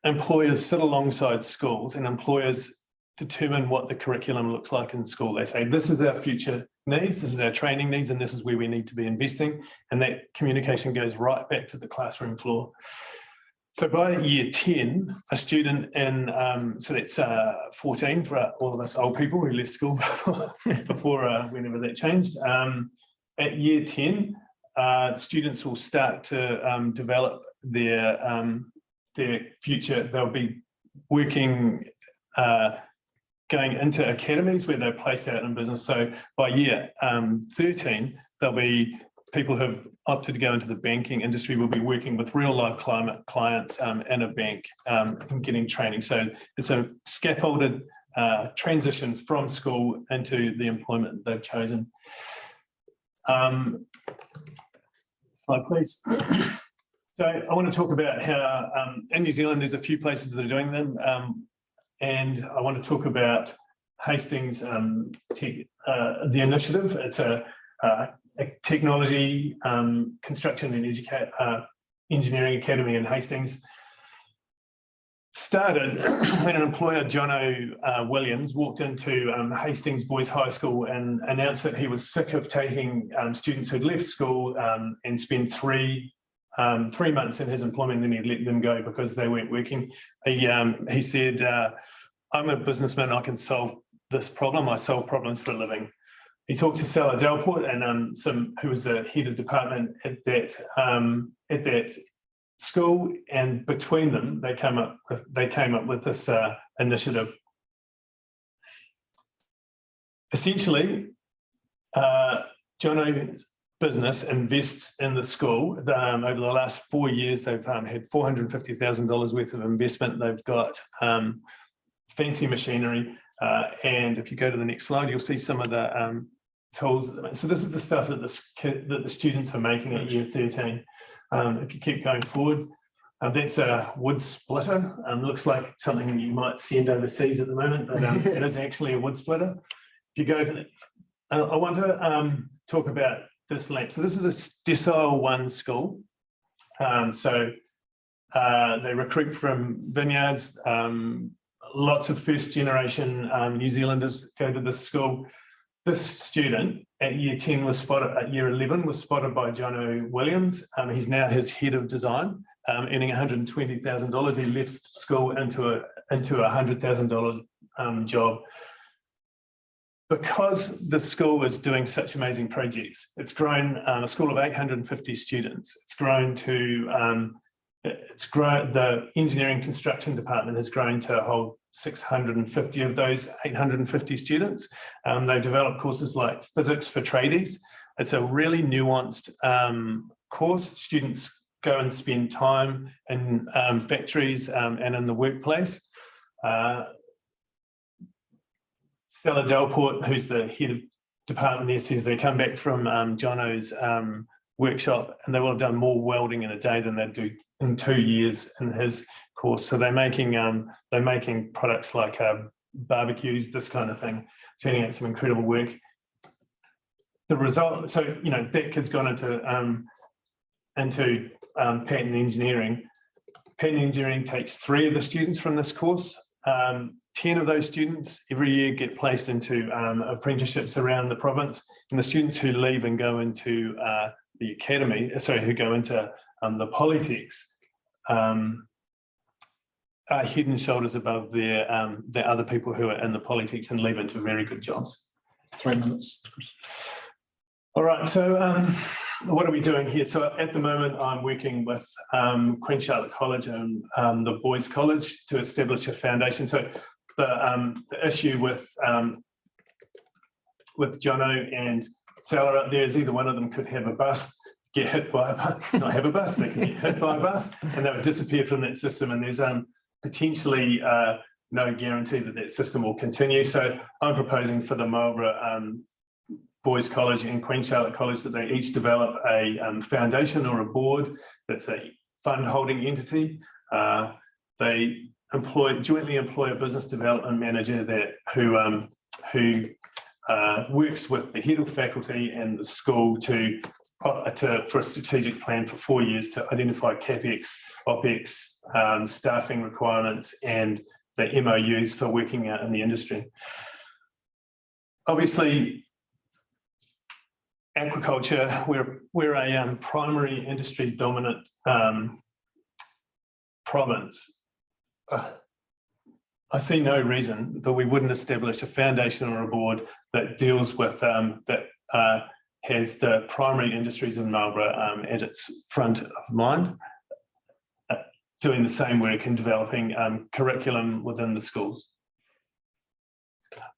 employers sit alongside schools and employers determine what the curriculum looks like in school. They say, this is our future needs, this is our training needs, and this is where we need to be investing. And that communication goes right back to the classroom floor. So by year 10, a student in, so that's 14 for all of us old people who left school before whenever that changed. At year 10, students will start to develop their future. They'll be working, going into academies where they're placed out in business. So by year 13, there'll be people who have opted to go into the banking industry will be working with real life clients in a bank and getting training. So it's a scaffolded transition from school into the employment they've chosen. Slide, please. So I want to talk about how in New Zealand there's a few places that are doing them, and I want to talk about Hastings the initiative. It's a technology, construction and engineering academy in Hastings. Started when an employer, Jono Williams, walked into Hastings Boys High School and announced that he was sick of taking students who'd left school and spent 3 months in his employment, then he'd let them go because they weren't working. He said, I'm a businessman, I can solve this problem, I solve problems for a living. He talked to Sala Delport and who was the head of department at that school, and between them they came up with this initiative. Essentially, Jono's business invests in the school. Over the last 4 years, they've had $450,000 worth of investment. They've got fancy machinery, and if you go to the next slide, you'll see some of the tools. So this is the stuff that the students are making at year 13. If you keep going forward, that's a wood splitter. Looks like something you might send overseas at the moment, but it is actually a wood splitter. If you go to, I want to talk about this lamp. So this is a Decile 1 school. So they recruit from vineyards. Lots of first generation New Zealanders go to this school. This student at year 10 was spotted, at year 11 was spotted by Jono Williams. He's now his head of design, earning $120,000. He left school into a $100,000 job. because the school is doing such amazing projects, it's grown a school of 850 students. It's grown to, the engineering construction department has grown to hold 650 of those 850 students. They develop courses like physics for tradies. It's a really nuanced course. Students go and spend time in factories and in the workplace. Stella Delport, who's the head of department there, says they come back from Jono's workshop and they will have done more welding in a day than they do in 2 years in his course. So they're making products like barbecues, this kind of thing, turning out some incredible work. The result, so that kid's gone into patent engineering. Patent engineering takes 3 of the students from this course. 10 of those students every year get placed into apprenticeships around the province, and the students who leave and go into the academy, who go into the polytechs, are head and shoulders above the other people who are in the polytechs and leave into very good jobs. 3 minutes. All right, so what are we doing here? So at the moment, I'm working with Queen Charlotte College and the Boys College to establish a foundation. So the issue with Jono and Salah up there is either one of them could have a bus, get hit by a bus, not have a bus, they can get hit by a bus, and they would disappear from that system. And there's potentially no guarantee that that system will continue. So I'm proposing for the Marlborough Boys College and Queen Charlotte College that they each develop a foundation or a board that's a fund holding entity. They jointly employ a business development manager who works with the head of faculty and the school for a strategic plan for 4 years to identify CapEx, OpEx, staffing requirements, and the MOUs for working out in the industry. Obviously, aquaculture, we're a primary industry dominant province. I see no reason that we wouldn't establish a foundation or a board that deals with has the primary industries in Marlborough at its front of mind, doing the same work and developing curriculum within the schools.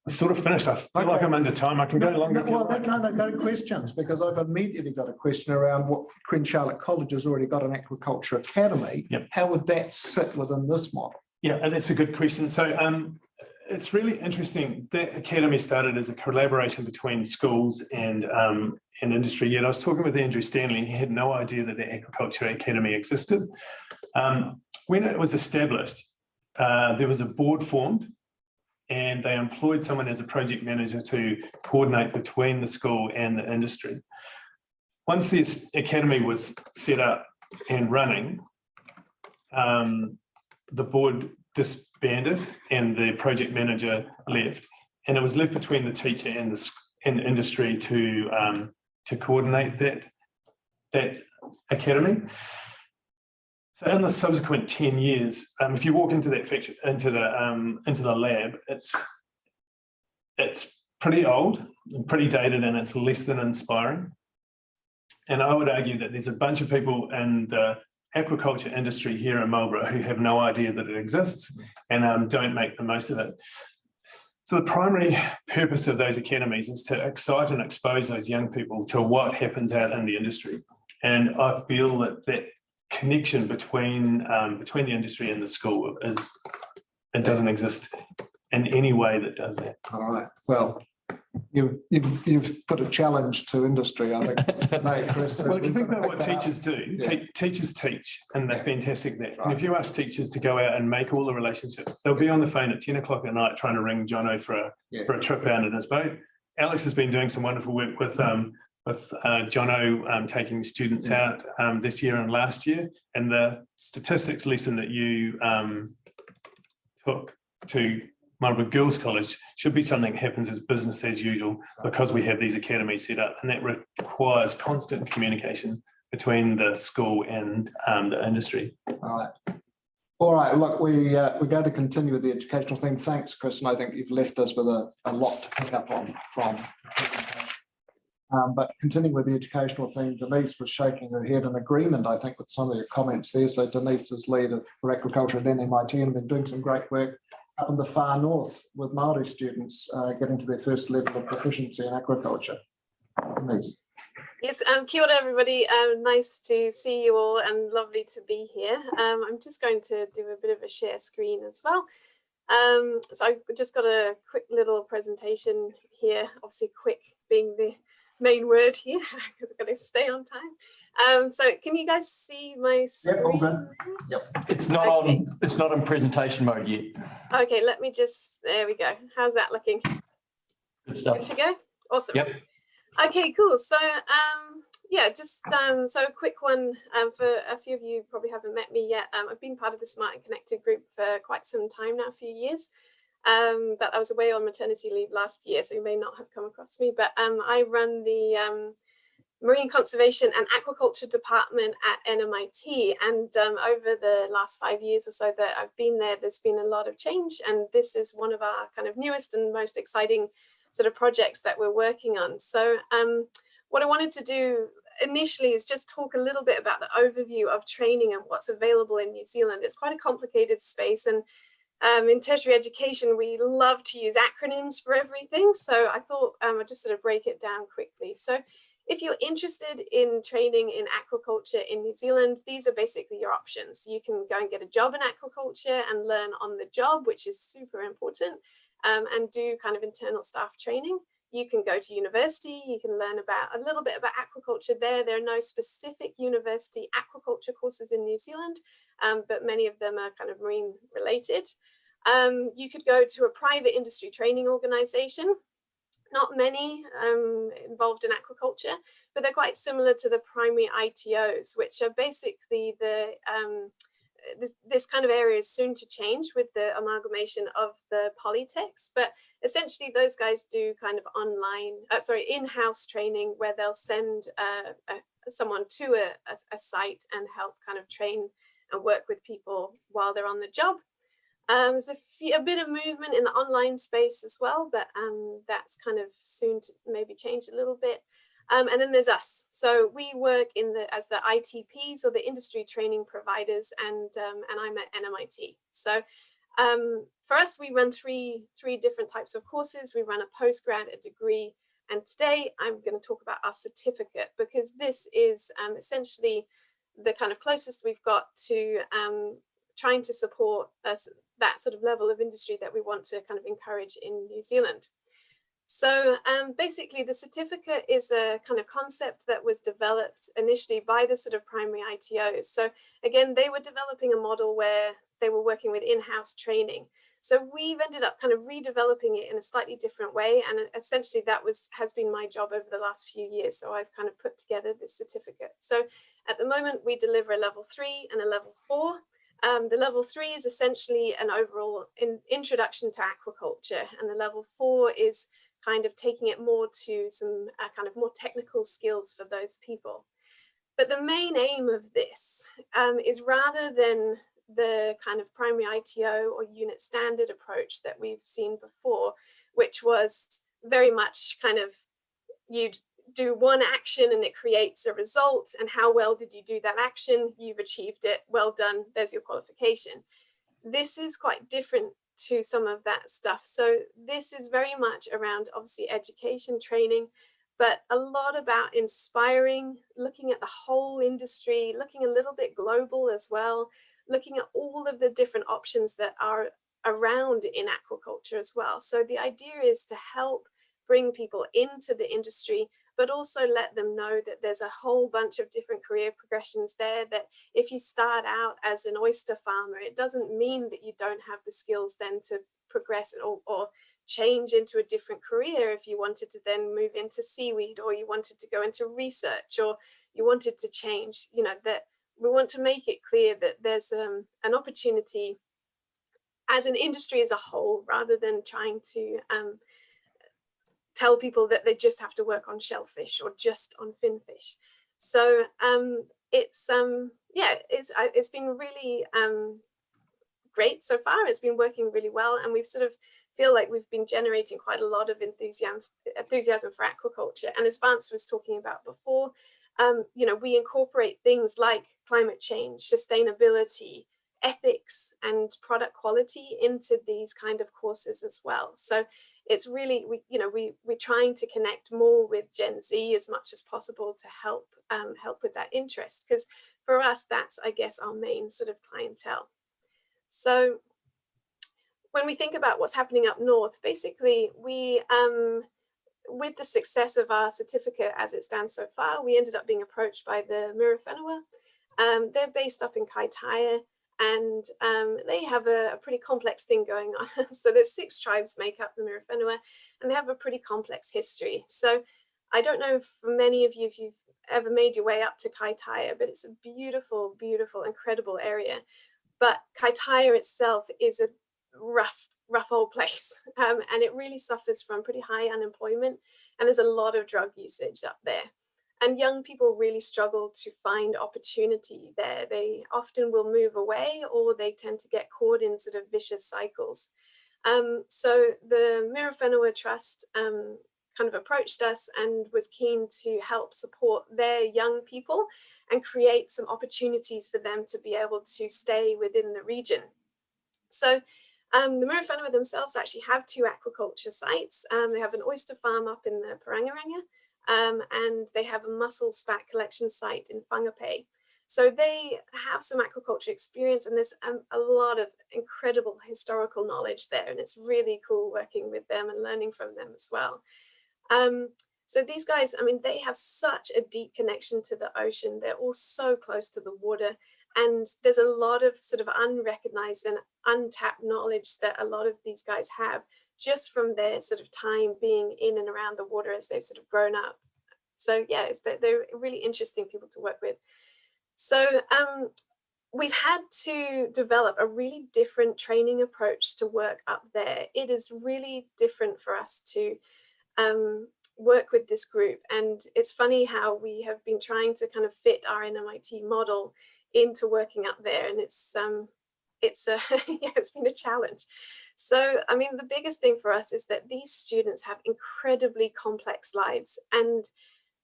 I sort of finished. I feel like I'm under time. I can go longer. Well, go to questions, because I've immediately got a question around what Queen Charlotte College has already got an aquaculture academy. Yep. How would that sit within this model? Yeah, and that's a good question. So it's really interesting. That academy started as a collaboration between schools and industry. Yet I was talking with Andrew Stanley, and he had no idea that the aquaculture academy existed. When it was established, there was a board formed, and they employed someone as a project manager to coordinate between the school and the industry. Once the academy was set up and running, the board disbanded and the project manager left, and it was left between the teacher and the industry to coordinate that academy. So in the subsequent 10 years, if you walk into that factory, into the lab, it's pretty old and pretty dated, and it's less than inspiring. And I would argue that there's a bunch of people in the aquaculture industry here in Marlborough who have no idea that it exists and don't make the most of it. So the primary purpose of those academies is to excite and expose those young people to what happens out in the industry. And I feel that connection between the industry and the school doesn't exist in any way that does that. All right. Well, you've put a challenge to industry, I think. Mate, Chris, well, if you think about what teachers do, teachers teach, and they're fantastic at that. Right. And if you ask teachers to go out and make all the relationships, they'll be on the phone at 10 o'clock at night trying to ring Jono for a trip out in his boat. Alex has been doing some wonderful work with Jono taking students out this year and last year, and the statistics lesson that you took to Marlborough Girls College should be something that happens as business as usual, because we have these academies set up, and that requires constant communication between the school and the industry. All right. All right, look, we're going to continue with the educational thing. Thanks, Chris, and I think you've left us with a lot to pick up on from. But continuing with the educational thing, Denise was shaking her head in agreement, I think, with some of your comments there. So Denise is lead for aquaculture at NMIT and been doing some great work up in the far north with Māori students getting to their first level of proficiency in aquaculture. Denise. Yes, kia ora everybody. Nice to see you all and lovely to be here. I'm just going to do a bit of a share screen as well. So I've just got a quick little presentation here, obviously quick being the main word here because I've got to stay on time. So can you guys see my screen? Yep, all good. Yep. It's not Okay. on. It's not in presentation mode yet. Okay, let me just, there we go. How's that looking? Good stuff. Good to go? Awesome. Yep. Okay, cool. So yeah, just so a quick one for a few of you probably haven't met me yet. I've been part of the Smart and Connected group for quite some time now, a few years. But I was away on maternity leave last year, so you may not have come across me. But I run the Marine Conservation and Aquaculture Department at NMIT. And over the last 5 years or so that I've been there, there's been a lot of change. And this is one of our kind of newest and most exciting sort of projects that we're working on. So what I wanted to do initially is just talk a little bit about the overview of training and what's available in New Zealand. It's quite a complicated space, and in tertiary education, we love to use acronyms for everything. So I thought I'd just sort of break it down quickly. So if you're interested in training in aquaculture in New Zealand, these are basically your options. You can go and get a job in aquaculture and learn on the job, which is super important, and do kind of internal staff training. You can go to university, you can learn about a little bit about aquaculture there. There are no specific university aquaculture courses in New Zealand, but many of them are kind of marine related. You could go to a private industry training organization. Not many involved in aquaculture, but they're quite similar to the primary ITOs, which are basically the this kind of area is soon to change with the amalgamation of the polytechs, but essentially those guys do kind of online, in-house training where they'll send someone to a site and help kind of train and work with people while they're on the job. There's a bit of movement in the online space as well, but that's kind of soon to maybe change a little bit. And then there's us. So we work as the ITPs, or the industry training providers, and I'm at NMIT. So for us, we run three different types of courses. We run a postgrad, a degree, and today I'm going to talk about our certificate, because this is essentially the kind of closest we've got to trying to support that sort of level of industry that we want to kind of encourage in New Zealand. So basically the certificate is a kind of concept that was developed initially by the sort of primary ITOs. So again, they were developing a model where they were working with in-house training. So we've ended up kind of redeveloping it in a slightly different way. And essentially that has been my job over the last few years. So I've kind of put together this certificate. So at the moment we deliver a level 3 and a level 4. The level 3 is essentially an overall introduction to aquaculture, and the level 4 is kind of taking it more to some kind of more technical skills for those people. But the main aim of this is, rather than the kind of primary ITO or unit standard approach that we've seen before, which was very much kind of you'd do one action and it creates a result, and how well did you do that action? You've achieved it, well done, there's your qualification. This is quite different to some of that stuff. So this is very much around obviously education, training, but a lot about inspiring, looking at the whole industry, looking a little bit global as well, looking at all of the different options that are around in aquaculture as well. So the idea is to help bring people into the industry, but also let them know that there's a whole bunch of different career progressions there, that if you start out as an oyster farmer, it doesn't mean that you don't have the skills then to progress or change into a different career if you wanted to then move into seaweed, or you wanted to go into research, or you wanted to change, you know, that we want to make it clear that there's an opportunity as an industry as a whole, rather than trying to tell people that they just have to work on shellfish or just on finfish. So it's been really great so far. It's been working really well, and we've sort of feel like we've been generating quite a lot of enthusiasm for aquaculture. And as Vance was talking about before, you know, we incorporate things like climate change, sustainability, ethics, and product quality into these kind of courses as well. So it's really, we're trying to connect more with Gen Z as much as possible to help with that interest, because for us, that's, I guess, our main sort of clientele. So when we think about what's happening up north, basically we, with the success of our certificate as it stands so far, we ended up being approached by the Mirror Whenua. They're based up in Kaitaia, and they have a pretty complex thing going on. So there's 6 tribes make up the Mirror Whenua, and they have a pretty complex history. So I don't know for many of you if you've ever made your way up to Kaitaia, but it's a beautiful, beautiful, incredible area. But Kaitaia itself is a rough old place, and it really suffers from pretty high unemployment, and there's a lot of drug usage up there, and young people really struggle to find opportunity there. They often will move away, or they tend to get caught in sort of vicious cycles. So the Mirror Whenua Trust kind of approached us and was keen to help support their young people and create some opportunities for them to be able to stay within the region. So the Mirror Whenua themselves actually have 2 aquaculture sites. They have an oyster farm up in the Parangaranga, and they have a mussel spat collection site in Whangape. So they have some aquaculture experience, and there's a lot of incredible historical knowledge there, and it's really cool working with them and learning from them as well. So these guys, I mean, they have such a deep connection to the ocean. They're all so close to the water. And there's a lot of sort of unrecognized and untapped knowledge that a lot of these guys have just from their sort of time being in and around the water as they've sort of grown up. So yeah, they're really interesting people to work with. So we've had to develop a really different training approach to work up there. It is really different for us to work with this group. And it's funny how we have been trying to kind of fit our NMIT model into working up there, and it's yeah, it's been a challenge. So I mean, the biggest thing for us is that these students have incredibly complex lives, and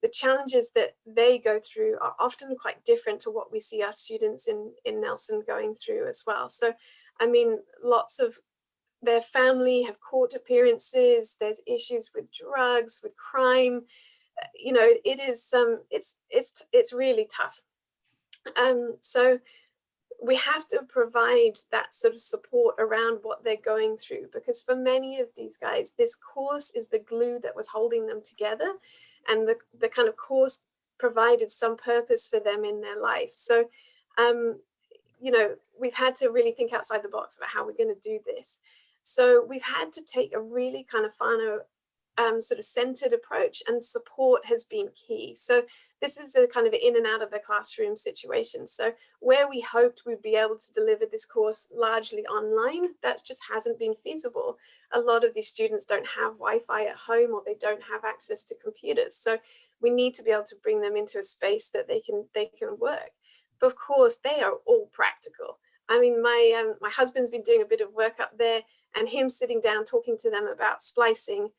the challenges that they go through are often quite different to what we see our students in Nelson going through as well. So I mean, lots of their family have court appearances, there's issues with drugs, with crime. You know, it is it's really tough. So we have to provide that sort of support around what they're going through, because for many of these guys, this course is the glue that was holding them together, and the kind of course provided some purpose for them in their life. So, you know, we've had to really think outside the box about how we're going to do this. So we've had to take a really kind of whānau sort of centered approach, and support has been key. So this is a kind of in and out of the classroom situation. So where we hoped we'd be able to deliver this course largely online, that just hasn't been feasible. A lot of these students don't have Wi-Fi at home, or they don't have access to computers. So we need to be able to bring them into a space that they can work. But of course, they are all practical. I mean, my husband's been doing a bit of work up there, and him sitting down talking to them about splicing,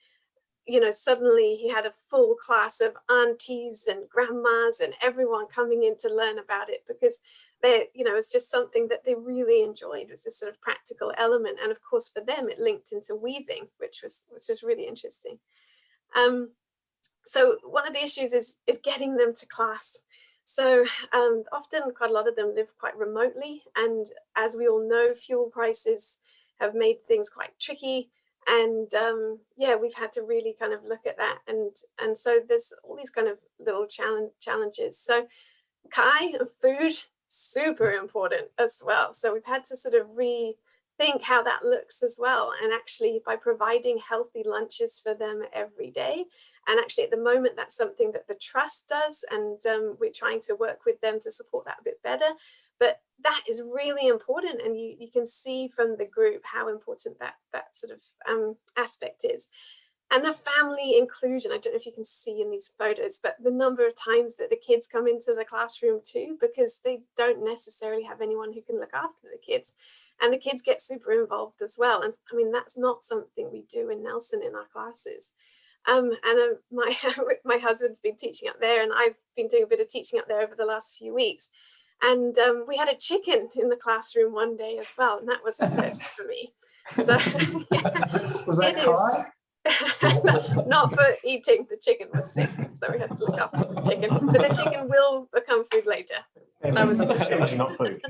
you know, suddenly he had a full class of aunties and grandmas and everyone coming in to learn about it, because they, you know, it's just something that they really enjoyed, was this sort of practical element. And of course, for them, it linked into weaving, which was really interesting. So one of the issues is getting them to class. So often quite a lot of them live quite remotely. And as we all know, fuel prices have made things quite tricky. And yeah, we've had to really kind of look at that. And so there's all these kind of little challenges. So kai, food, super important as well. So we've had to sort of rethink how that looks as well. And actually by providing healthy lunches for them every day. And actually at the moment, that's something that the trust does. And we're trying to work with them to support that a bit better. But that is really important, and you can see from the group how important that sort of aspect is. And the family inclusion, I don't know if you can see in these photos, but the number of times that the kids come into the classroom too, because they don't necessarily have anyone who can look after the kids. And the kids get super involved as well. And I mean, that's not something we do in Nelson in our classes. My husband's been teaching up there, and I've been doing a bit of teaching up there over the last few weeks. And we had a chicken in the classroom one day as well, and that was a first for me. So Was that Kai? not for eating. The chicken was sick, so we had to look after the chicken. But the chicken will become food later. That was not food.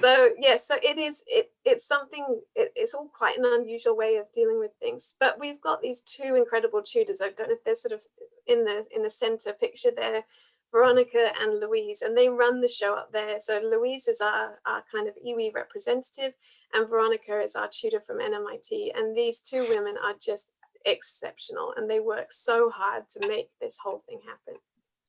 so yes, so it's something. It's all quite an unusual way of dealing with things. But we've got these two incredible tutors. I don't know if they're sort of in the center picture there, Veronica and Louise, and they run the show up there. So Louise is our kind of iwi representative, and Veronica is our tutor from NMIT. And these two women are just exceptional, and they work so hard to make this whole thing happen.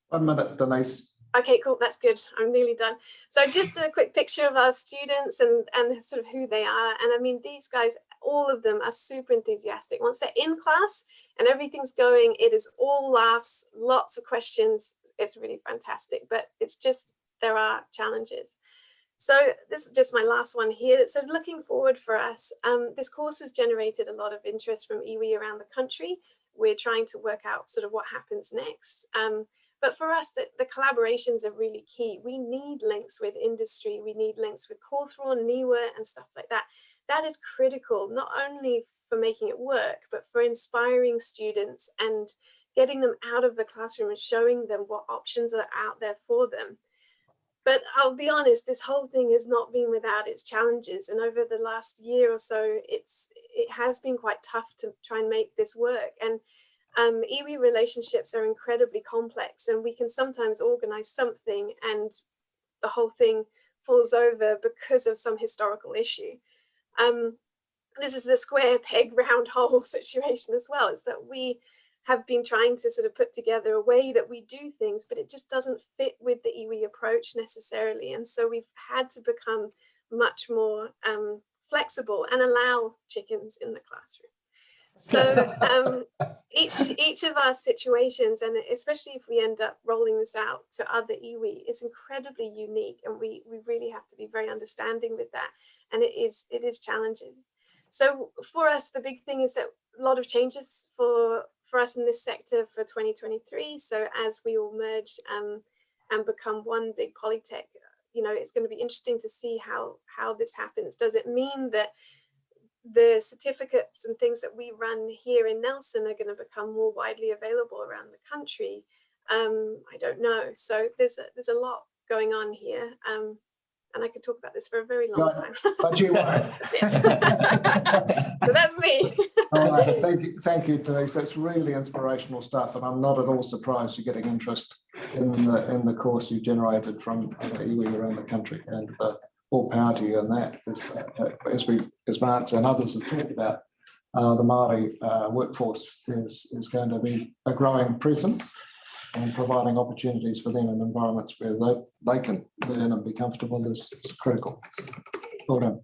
1 minute, Denise. Okay, cool, that's good. I'm nearly done. So just a quick picture of our students and sort of who they are. And I mean, these guys, all of them are super enthusiastic. Once they're in class and everything's going, it is all laughs, lots of questions. It's really fantastic, but it's just, there are challenges. So this is just my last one here. So looking forward for us, this course has generated a lot of interest from iwi around the country. We're trying to work out sort of what happens next. But for us, the collaborations are really key. We need links with industry. We need links with Cawthron, NIWA and stuff like that. That is critical, not only for making it work, but for inspiring students and getting them out of the classroom and showing them what options are out there for them. But I'll be honest, this whole thing has not been without its challenges. And over the last year or so, it has been quite tough to try and make this work. And iwi relationships are incredibly complex, and we can sometimes organize something and the whole thing falls over because of some historical issue. This is the square peg round hole situation as well. It's that we have been trying to sort of put together a way that we do things, but it just doesn't fit with the iwi approach necessarily. And so we've had to become much more flexible and allow chickens in the classroom. So each of our situations, and especially if we end up rolling this out to other iwi, is incredibly unique, and we really have to be very understanding with that. And it is challenging. So for us, the big thing is that a lot of changes for us in this sector for 2023. So as we all merge and become one big polytech, you know, it's going to be interesting to see how this happens. Does it mean that the certificates and things that we run here in Nelson are going to become more widely available around the country? I don't know. So there's a lot going on here. And I could talk about this for a very long time. But you won't. So that's me. All right, thank you, Denise. That's really inspirational stuff, and I'm not at all surprised you're getting interest in the course you generated from iwi around the country. And all power to you in that, as Vance and others have talked about, the Māori workforce is going to be a growing presence and providing opportunities for them in environments where they can learn and be comfortable is critical. Well done.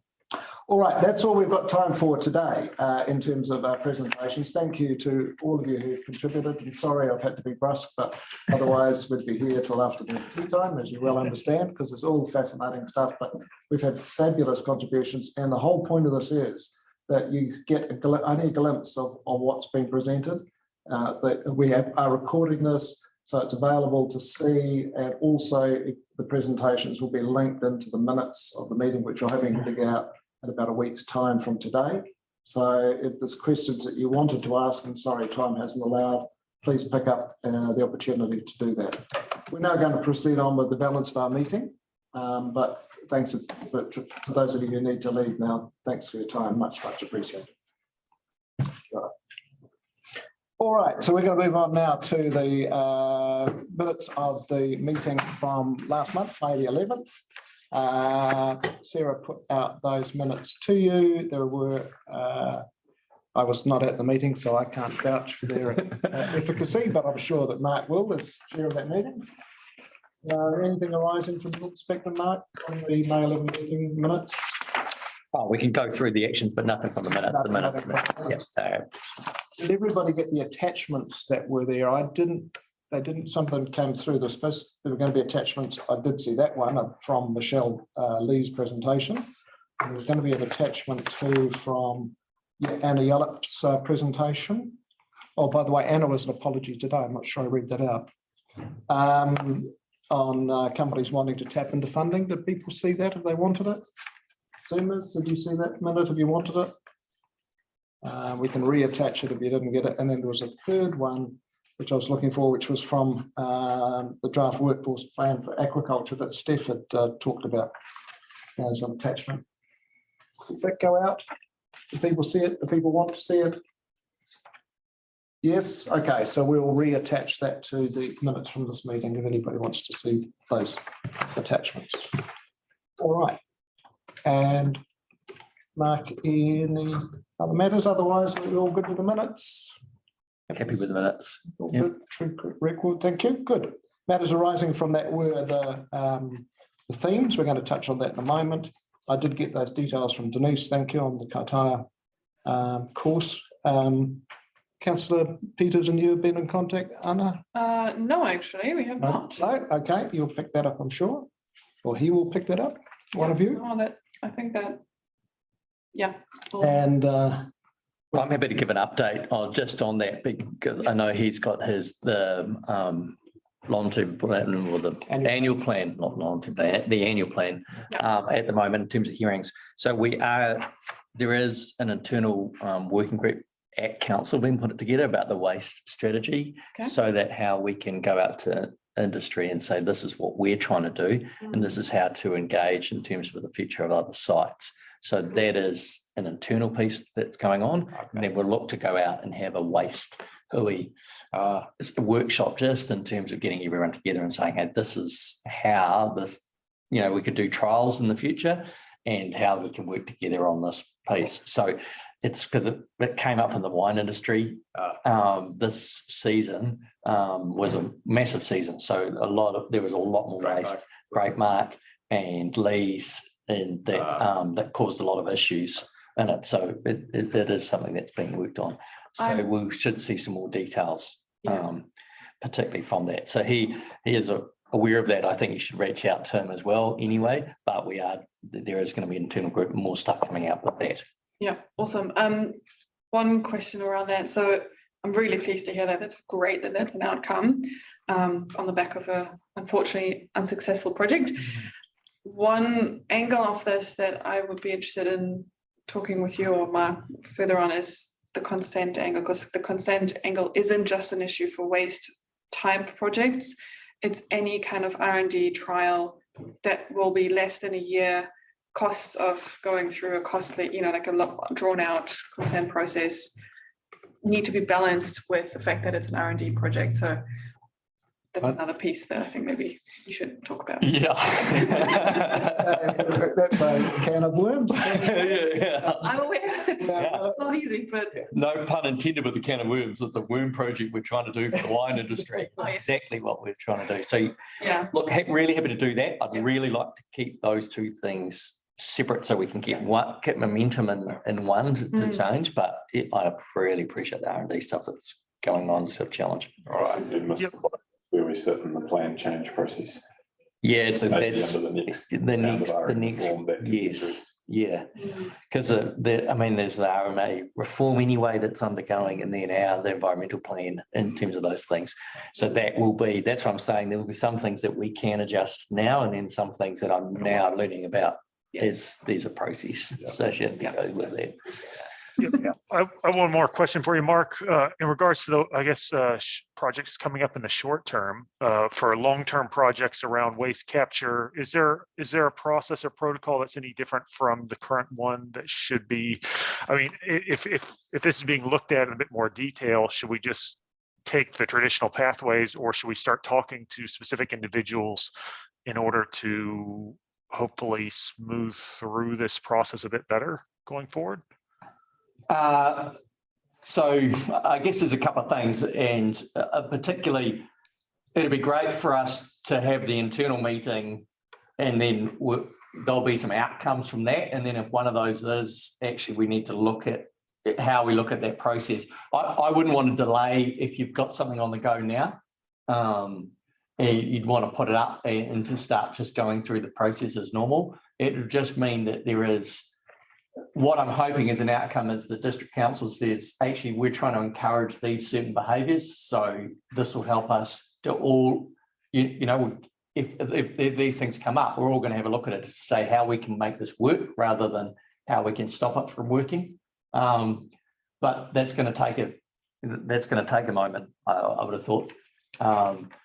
All right, that's all we've got time for today in terms of our presentations. Thank you to all of you who've contributed. I'm sorry I've had to be brusque, but otherwise we'd be here till after the tea time, as you well understand, because it's all fascinating stuff. But we've had fabulous contributions, and the whole point of this is that you get only a glimpse of what's been presented. That we are recording this, so it's available to see, and also the presentations will be linked into the minutes of the meeting, which we're hoping to dig out at about a week's time from today. So if there's questions that you wanted to ask, and sorry, time hasn't allowed, please pick up the opportunity to do that. We're now going to proceed on with the balance of our meeting, but thanks to those of you who need to leave now. Thanks for your time, much appreciated. All right, so we're going to move on now to the minutes of the meeting from last month, May the 11th. Sarah put out those minutes to you. There were, I was not at the meeting, so I can't vouch for their efficacy, but I'm sure that Mark will, as chair of that meeting. Anything arising from your perspective, Mark, on the May 11 meeting minutes? Oh, we can go through the actions, but nothing from the minutes. Yes. Did everybody get the attachments that were there? They didn't, something came through this first, there were going to be attachments. I did see that one from Michelle Lee's presentation. There's going to be an attachment too from Anna Yellop's presentation. Oh, by the way, Anna was an apology today. I'm not sure I read that out. On companies wanting to tap into funding. Did people see that if they wanted it? Zoomers, did you see that minute if you wanted it? We can reattach it if you didn't get it. And then there was a third one, which I was looking for, which was from the draft workforce plan for aquaculture that Steph had talked about as an attachment. Did that go out? Do people see it? Do people want to see it? Yes, okay, so we'll reattach that to the minutes from this meeting if anybody wants to see those attachments. All right. And Mark, any other matters? Otherwise, we're all good with the minutes? Happy with the minutes. All Yep. good, true record, thank you. Good. Matters arising from that were the themes. We're going to touch on that in a moment. I did get those details from Denise, thank you, on the Kaitaia course. Councillor Peters and you have been in contact, Anna? No, actually, we have not. No, okay, you'll pick that up, I'm sure. Or he will pick that up, one of you. Oh, I think that, yeah. And I'm happy to give an update just on that because I know he's got the long-term plan or the annual plan, not long-term, the annual plan at the moment in terms of hearings. So there is an internal working group at council being put together about the waste strategy, so that how we can go out to industry and say this is what we're trying to do and this is how to engage in terms of the future of other sites. So that is an internal piece that's going on, and then we'll look to go out and have a waste it's a workshop just in terms of getting everyone together and saying, hey, this is how this, we could do trials in the future and how we can work together on this piece. So it's because it came up in the wine industry. This season was a massive season. So there was a lot more waste, Great Mark and Lee's, and that caused a lot of issues in it. So it is something that's being worked on. So we should see some more details, particularly from that. So he is aware of that. I think you should reach out to him as well anyway, but there is going to be an internal group and more stuff coming out with that. Yeah, awesome. One question around that. So I'm really pleased to hear that. That's great that that's an outcome on the back of a unfortunately unsuccessful project. One angle of this that I would be interested in talking with you or Mark further on is the consent angle, because the consent angle isn't just an issue for waste type projects. It's any kind of R&D trial that will be less than a year, costs of going through a costly, like a lot drawn out consent process need to be balanced with the fact that it's an R&D project. So that's another piece that I think maybe you should talk about. Yeah. that's a can of worms. I'm aware it's not easy, but no pun intended with the can of worms. It's a worm project we're trying to do for the wine industry. Exactly what we're trying to do. So look, really happy to do that. I'd really like to keep those two things separate so we can get momentum in one to change. But I really appreciate the R&D stuff that's going on. It's a challenge. All right. Where we sit in the plan change process. Yeah, that's the next yes. Yeah, because there's the RMA reform anyway that's undergoing, and then the environmental plan in terms of those things. So that's what I'm saying. There will be some things that we can adjust now, and then some things that I'm now learning about as there's a process associated with that. I have one more question for you, Mark. In regards to the, projects coming up in the short term, for long-term projects around waste capture, is there a process or protocol that's any different from the current one that should be? I mean, if this is being looked at in a bit more detail, should we just take the traditional pathways, or should we start talking to specific individuals in order to hopefully smooth through this process a bit better going forward? So I guess there's a couple of things, and particularly it'd be great for us to have the internal meeting, and then there'll be some outcomes from that. And then if one of those is actually we need to look at how we look at that process. I wouldn't want to delay if you've got something on the go now. You'd want to put it up and to start just going through the process as normal. It would just mean that there is what I'm hoping as an outcome is the district council says, actually, we're trying to encourage these certain behaviours. So this will help us to all, you know, if these things come up, we're all going to have a look at it to say how we can make this work rather than how we can stop it from working. But that's going to take a moment, I would have thought.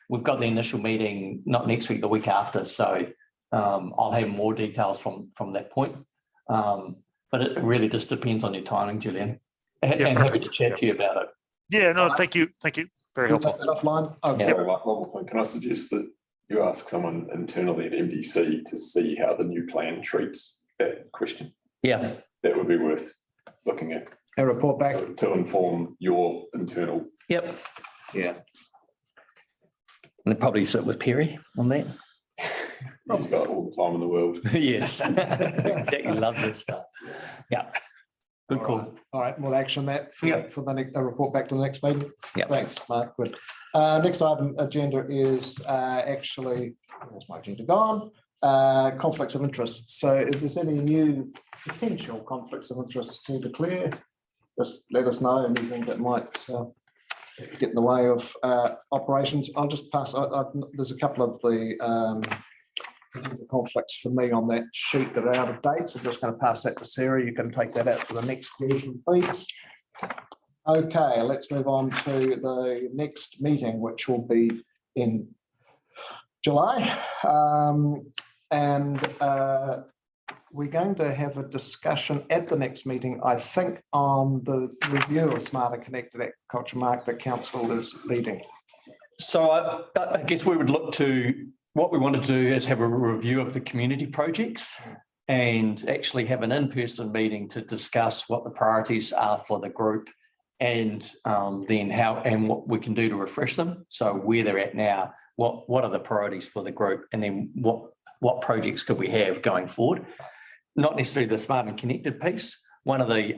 We've got the initial meeting, not next week, the week after. So I'll have more details from that point. But it really just depends on your timing, Julian. And happy to chat to you about it. Yeah, no, thank you. Thank you. Very helpful. Offline. Sorry, Mike, one more thing. Can I suggest that you ask someone internally at MDC to see how the new plan treats that question? Yeah. That would be worth looking at. A report back. To inform your internal. Yep. Yeah. And probably sit with Perry on that. He's got all the time in the world. Yes, exactly. Love this stuff. Yeah. Good call. All right, we'll action that for the next report back to the next meeting. Yeah. Thanks, Mark. Good. Next item agenda is actually, where's my agenda gone? Conflicts of interest. So if there's any new potential conflicts of interest to declare, just let us know anything that might get in the way of operations. I'll just pass. There's a couple of the conflicts for me on that sheet that are out of date. So I'm just going to pass that to Sarah. You can take that out for the next version, please. Okay, let's move on to the next meeting, which will be in July. We're going to have a discussion at the next meeting, I think, on the review of Smarter Connected Aquaculture, Mark, that council is leading. So I guess we would look to, what we want to do is have a review of the community projects and actually have an in-person meeting to discuss what the priorities are for the group and then how and what we can do to refresh them. So where they're at now, what are the priorities for the group, and then what projects could we have going forward? Not necessarily the smart and connected piece. One of the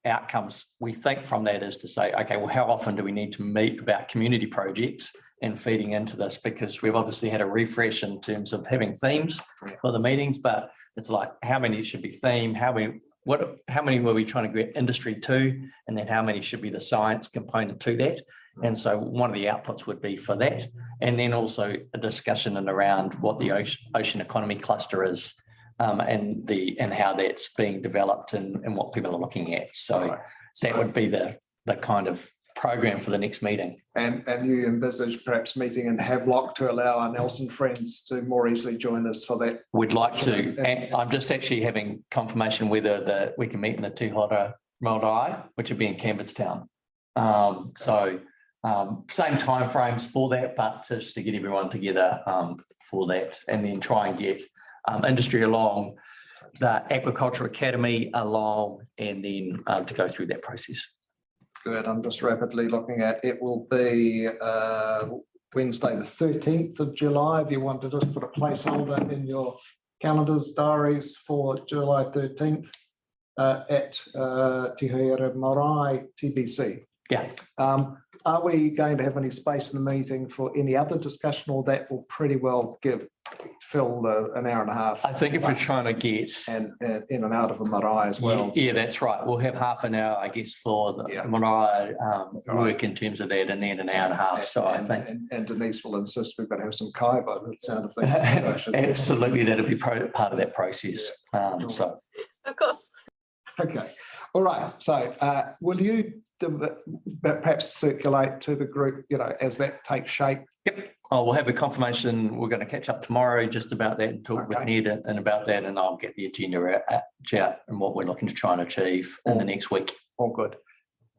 outcomes we think from that is to say, okay, well, how often do we need to meet about community projects and feeding into this? Because we've obviously had a refresh in terms of having themes for the meetings, but it's like, how many should be theme? How many were we trying to get industry to? And then how many should be the science component to that? And so one of the outputs would be for that. And then also a discussion and around what the ocean economy cluster is and how that's being developed and what people are looking at. So that would be the kind of program for the next meeting. And you envisage perhaps meeting in Havelock to allow our Nelson friends to more easily join us for that? We'd like to. And I'm just actually having confirmation whether we can meet in the Tūhara Marae, which would be in Campbellstown. Same timeframes for that, but just to get everyone together for that, and then try and get industry along, the Aquaculture Academy along, and then to go through that process. Good. I'm just rapidly looking at it. Will be Wednesday, the 13th of July. If you want to just put a placeholder in your calendars, diaries for July 13th at Tūhara Marae TBC. Yeah. Are we going to have any space in the meeting for any other discussion, or that will pretty well fill an hour and a half? I think if we're trying to get and in and out of a marae as well. Yeah, that's right. We'll have half an hour, I guess, for the marae work in terms of that, and then an hour and a half. So I think, and Denise will insist we've got to have some kai by the sound of things. Absolutely, that'll be part of that process. So, of course. Okay. All right. So will you perhaps circulate to the group, as that takes shape? Yep. Oh, we'll have a confirmation. We're going to catch up tomorrow just about that and talk with Ned and about that, and I'll get the agenda out and what we're looking to try and achieve in the next week. All good.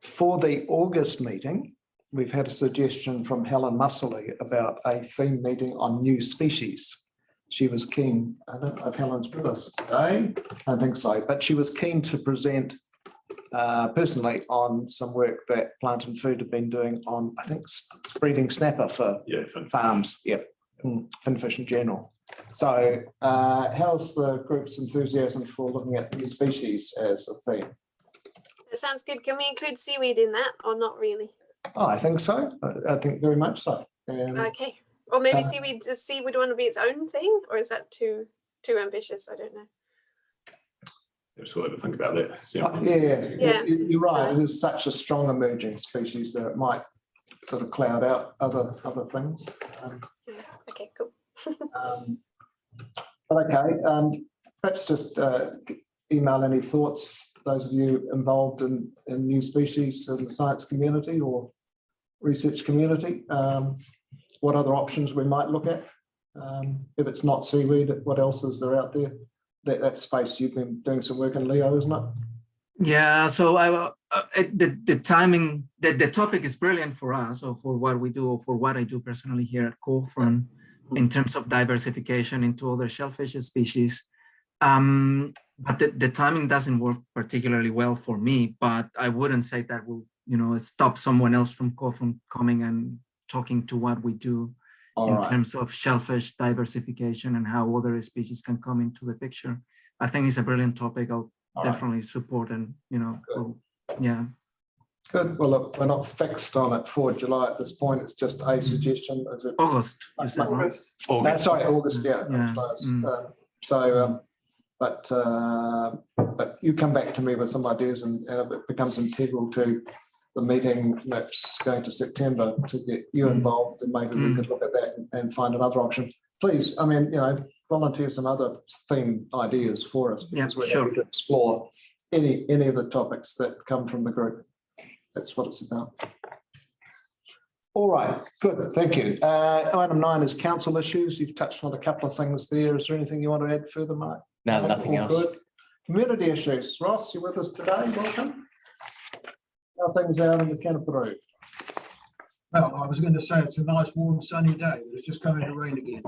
For the August meeting, we've had a suggestion from Helen Musserley about a theme meeting on new species. She was keen, I don't know if Helen's with us today, I don't think so, but she was keen to present personally on some work that Plant and Food have been doing on, I think, breeding snapper for farms, finfish in general. So how's the group's enthusiasm for looking at new species as a theme? That sounds good. Can we include seaweed in that or not really? Oh, I think so. I think very much so. Okay. Or maybe seaweed, does seaweed want to be its own thing, or is that too ambitious? I don't know. Perhaps we'll have a think about that. See how- Yeah. You're right. It is such a strong emerging species that it might sort of cloud out other things. Okay, cool. But okay, perhaps just email any thoughts, those of you involved in new species in the science community or research community, what other options we might look at. If it's not seaweed, what else is there out there? That space you've been doing some work in, Leo, isn't it? Yeah, so the timing, the topic is brilliant for us, or for what we do, or for what I do personally here at Cawthron, in terms of diversification into other shellfish species. But the timing doesn't work particularly well for me, but I wouldn't say that will, stop someone else from Cawthron coming and talking to what we do in terms of shellfish diversification and how other species can come into the picture. I think it's a brilliant topic. I'll definitely support, and yeah. Good. Well, look, we're not fixed on it for July at this point. It's just a suggestion. Is it August, you said, right? August. Sorry, August. Yeah. Yeah. But you come back to me with some ideas, and if it becomes integral to the meeting that's going to September to get you involved, and maybe we could look at that and find another option. Please, I mean, volunteer some other theme ideas for us, because we're happy to explore any of the topics that come from the group. That's what it's about. All right, good, thank you. Item 9 is council issues. You've touched on a couple of things there. Is there anything you want to add further, Mark? No, nothing All else. good. Community issues. Ross, you with us today? Welcome. How are things out in the Canterbury? Well, I was going to say it's a nice, warm, sunny day, but it's just coming to rain again.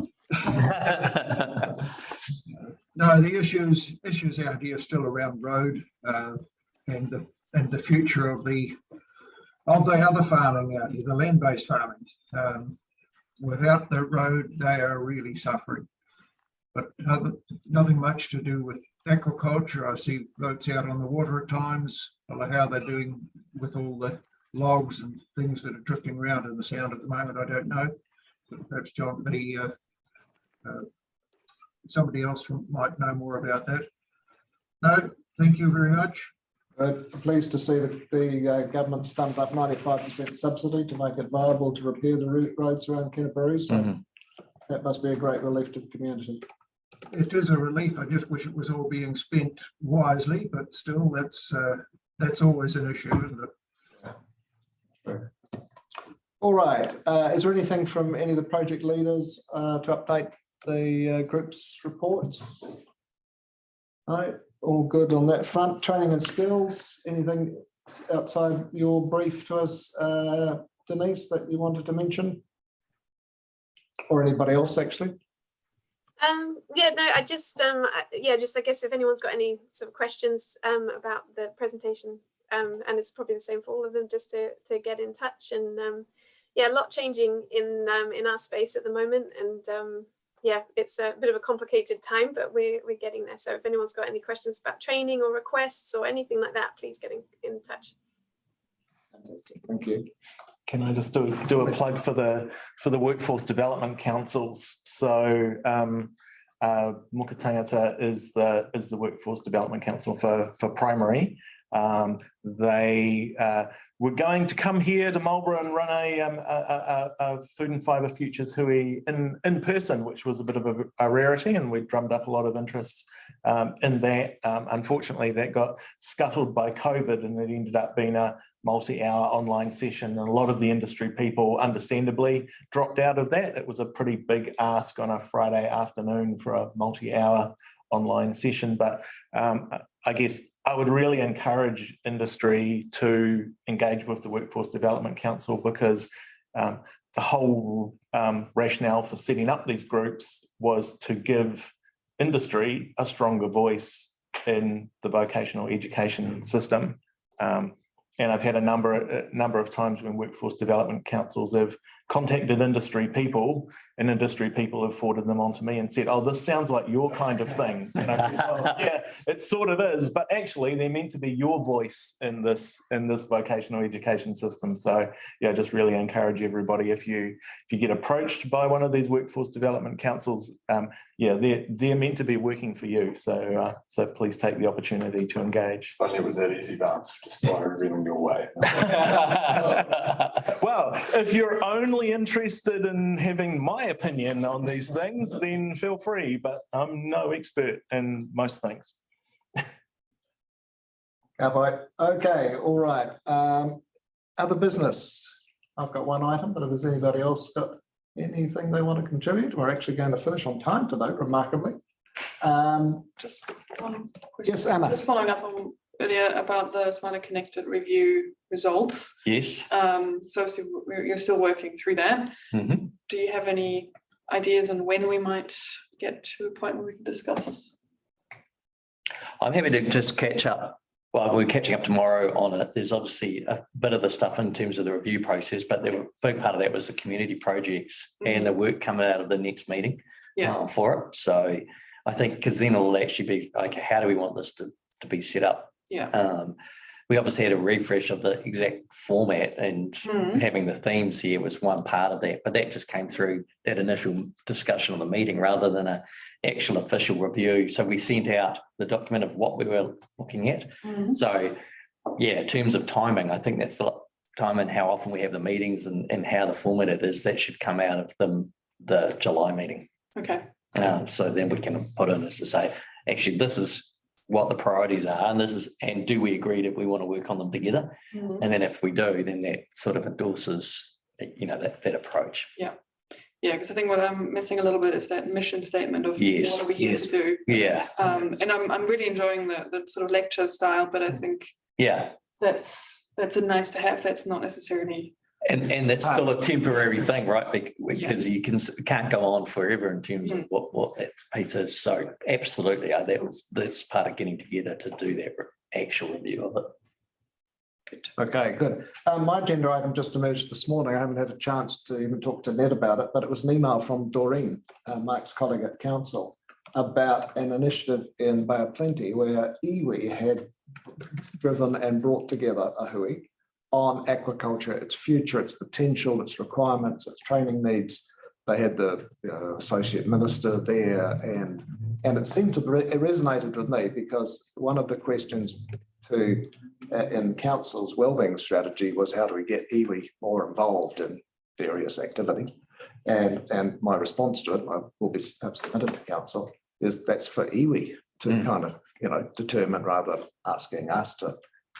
No, the issues out here are still around road and the future of the other farming out here, the land-based farming. Without the road, they are really suffering. But nothing much to do with aquaculture. I see boats out on the water at times. I don't know how they're doing with all the logs and things that are drifting around in the sound at the moment. I don't know. But perhaps John, somebody else might know more about that. No, thank you very much. Pleased to see that the government stumped up 95% subsidy to make it viable to repair the roads around Canterbury. So that must be a great relief to the community. It is a relief. I just wish it was all being spent wisely, but still, that's always an issue, isn't it? All right. Is there anything from any of the project leaders to update the group's reports? No, all good on that front. Training and skills. Anything outside your brief to us, Denise, that you wanted to mention, or anybody else actually? Yeah, no, I just I guess if anyone's got any sort of questions about the presentation, and it's probably the same for all of them, just to get in touch. And yeah, a lot changing in our space at the moment, and yeah, it's a bit of a complicated time, but we're getting there. So if anyone's got any questions about training or requests or anything like that, please get in touch. Thank you. Can I just do a plug for the Workforce Development Councils? So Muka Tangata is the Workforce Development Council for primary. They were going to come here to Marlborough and run a Food and Fibre Futures Hui in person, which was a bit of a rarity, and we drummed up a lot of interest in that. Unfortunately, that got scuttled by COVID, and it ended up being a multi-hour online session, and a lot of the industry people understandably dropped out of that. It was a pretty big ask on a Friday afternoon for a multi-hour online session, but I guess I would really encourage industry to engage with the Workforce Development Council, because the whole rationale for setting up these groups was to give industry a stronger voice in the vocational education system. And I've had a number of times when Workforce Development Councils have contacted industry people, and industry people have forwarded them on to me and said, oh, this sounds like your kind of thing. And I said, well, yeah, it sort of is, but actually they're meant to be your voice in this vocational education system. So yeah, just really encourage everybody, if you get approached by one of these workforce development councils, yeah, they're meant to be working for you. So so please take the opportunity to engage. Funny it was that easy, Vance, just fire everything your way. Well, if you're only interested in having my opinion on these things, then feel free, but I'm no expert in most things. Cowboy. Okay, all right. Other business. I've got one item, but if there's anybody else got anything they want to contribute, we're actually going to finish on time today, remarkably. Just one question. Yes, Anna. Just following up on earlier about the Smarter Connected review results. Yes. So obviously you're still working through that. Mm-hmm. Do you have any ideas on when we might get to a point where we can discuss? I'm happy to just catch up. Well, we're catching up tomorrow on it. There's obviously a bit of the stuff in terms of the review process, but a big part of that was the community projects and the work coming out of the next meeting for it. So I think because then it'll actually be like, how do we want this to be set up? Yeah. We obviously had a refresh of the exact format, and having the themes here was one part of that, but that just came through that initial discussion of the meeting rather than an actual official review. So we sent out the document of what we were looking at. So yeah, in terms of timing, I think that's the time and how often we have the meetings and how the format it is, that should come out of the July meeting. Okay. So then we can put in as to say, actually, this is what the priorities are, and do we agree that we want to work on them together? And then if we do, then that sort of endorses, that approach. Yeah, because I think what I'm missing a little bit is that mission statement of what are we here to do. Yeah. And I'm really enjoying the sort of lecture style, but I think that's a nice to have. That's not necessarily. And that's still a temporary thing, right? Because you can't go on forever in terms of what that piece is. So absolutely, that's part of getting together to do that actual review of it. Good. Okay, good. My agenda item just emerged this morning. I haven't had a chance to even talk to Ned about it, but it was an email from Doreen, Mark's colleague at council, about an initiative in Bay of Plenty where iwi had driven and brought together a hui on aquaculture, its future, its potential, its requirements, its training needs. They had the associate minister there, and it seemed to it resonated with me, because one of the questions in council's wellbeing strategy was, how do we get iwi more involved in various activities? And my response to it, I will be submitted to council, is that's for iwi to kind of determine, rather than asking us to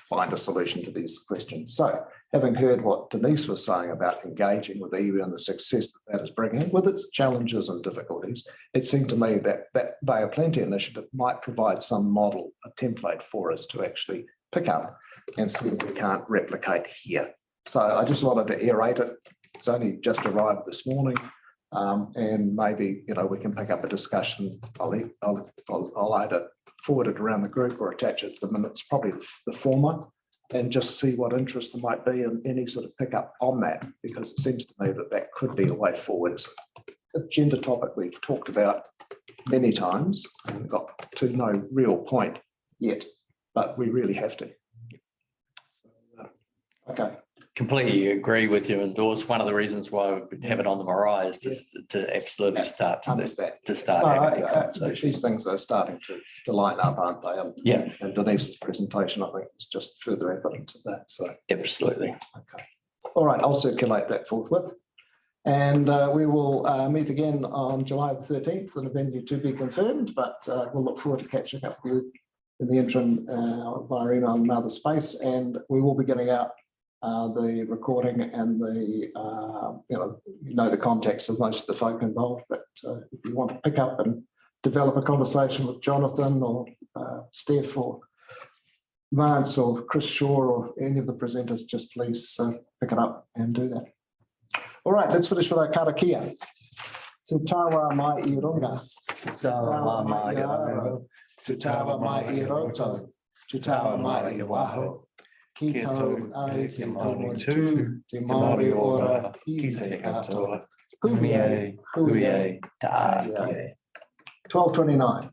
find a solution to these questions. So having heard what Denise was saying about engaging with iwi and the success that is bringing with its challenges and difficulties, it seemed to me that Bay of Plenty initiative might provide some model, a template for us to actually pick up and see if we can't replicate here. So I just wanted to aerate it. It's only just arrived this morning. And maybe, we can pick up a discussion. I'll either forward it around the group or attach it to the minutes, probably the former, and just see what interest there might be in any sort of pickup on that, because it seems to me that could be a way forward. It's a gender topic we've talked about many times and got to no real point yet, but we really have to. Okay. Completely agree with you, endorse. One of the reasons why we have it on the Mariah is just to absolutely start having a conversation. These things are starting to line up, aren't they? And Denise's presentation, I think, is just further evidence of that. So absolutely. Okay. All right, I'll circulate that forthwith. And we will meet again on July the 13th in a venue to be confirmed, but we'll look forward to catching up with you in the interim via email and other space. And we will be getting out the recording and the the context of most of the folk involved. But if you want to pick up and develop a conversation with Jonathan or Steph or Vance or Chris Shaw or any of the presenters, just please pick it up and do that. All right, let's finish with our karakia. Te tawa mai I runga, te tawa mai I aro, te tawa mai I roto, te tawa mai I waho. Ki tau ai te Māori tū, te Te Māori Māori ora, ora, ki ki te te katoa. katoa. Hui ei, hui ei. Ta. 12:29.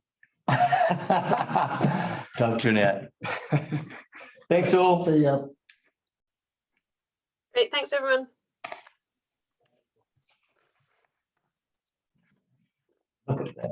Talk to you now. Thanks all. See ya. Great, thanks everyone. Look at that.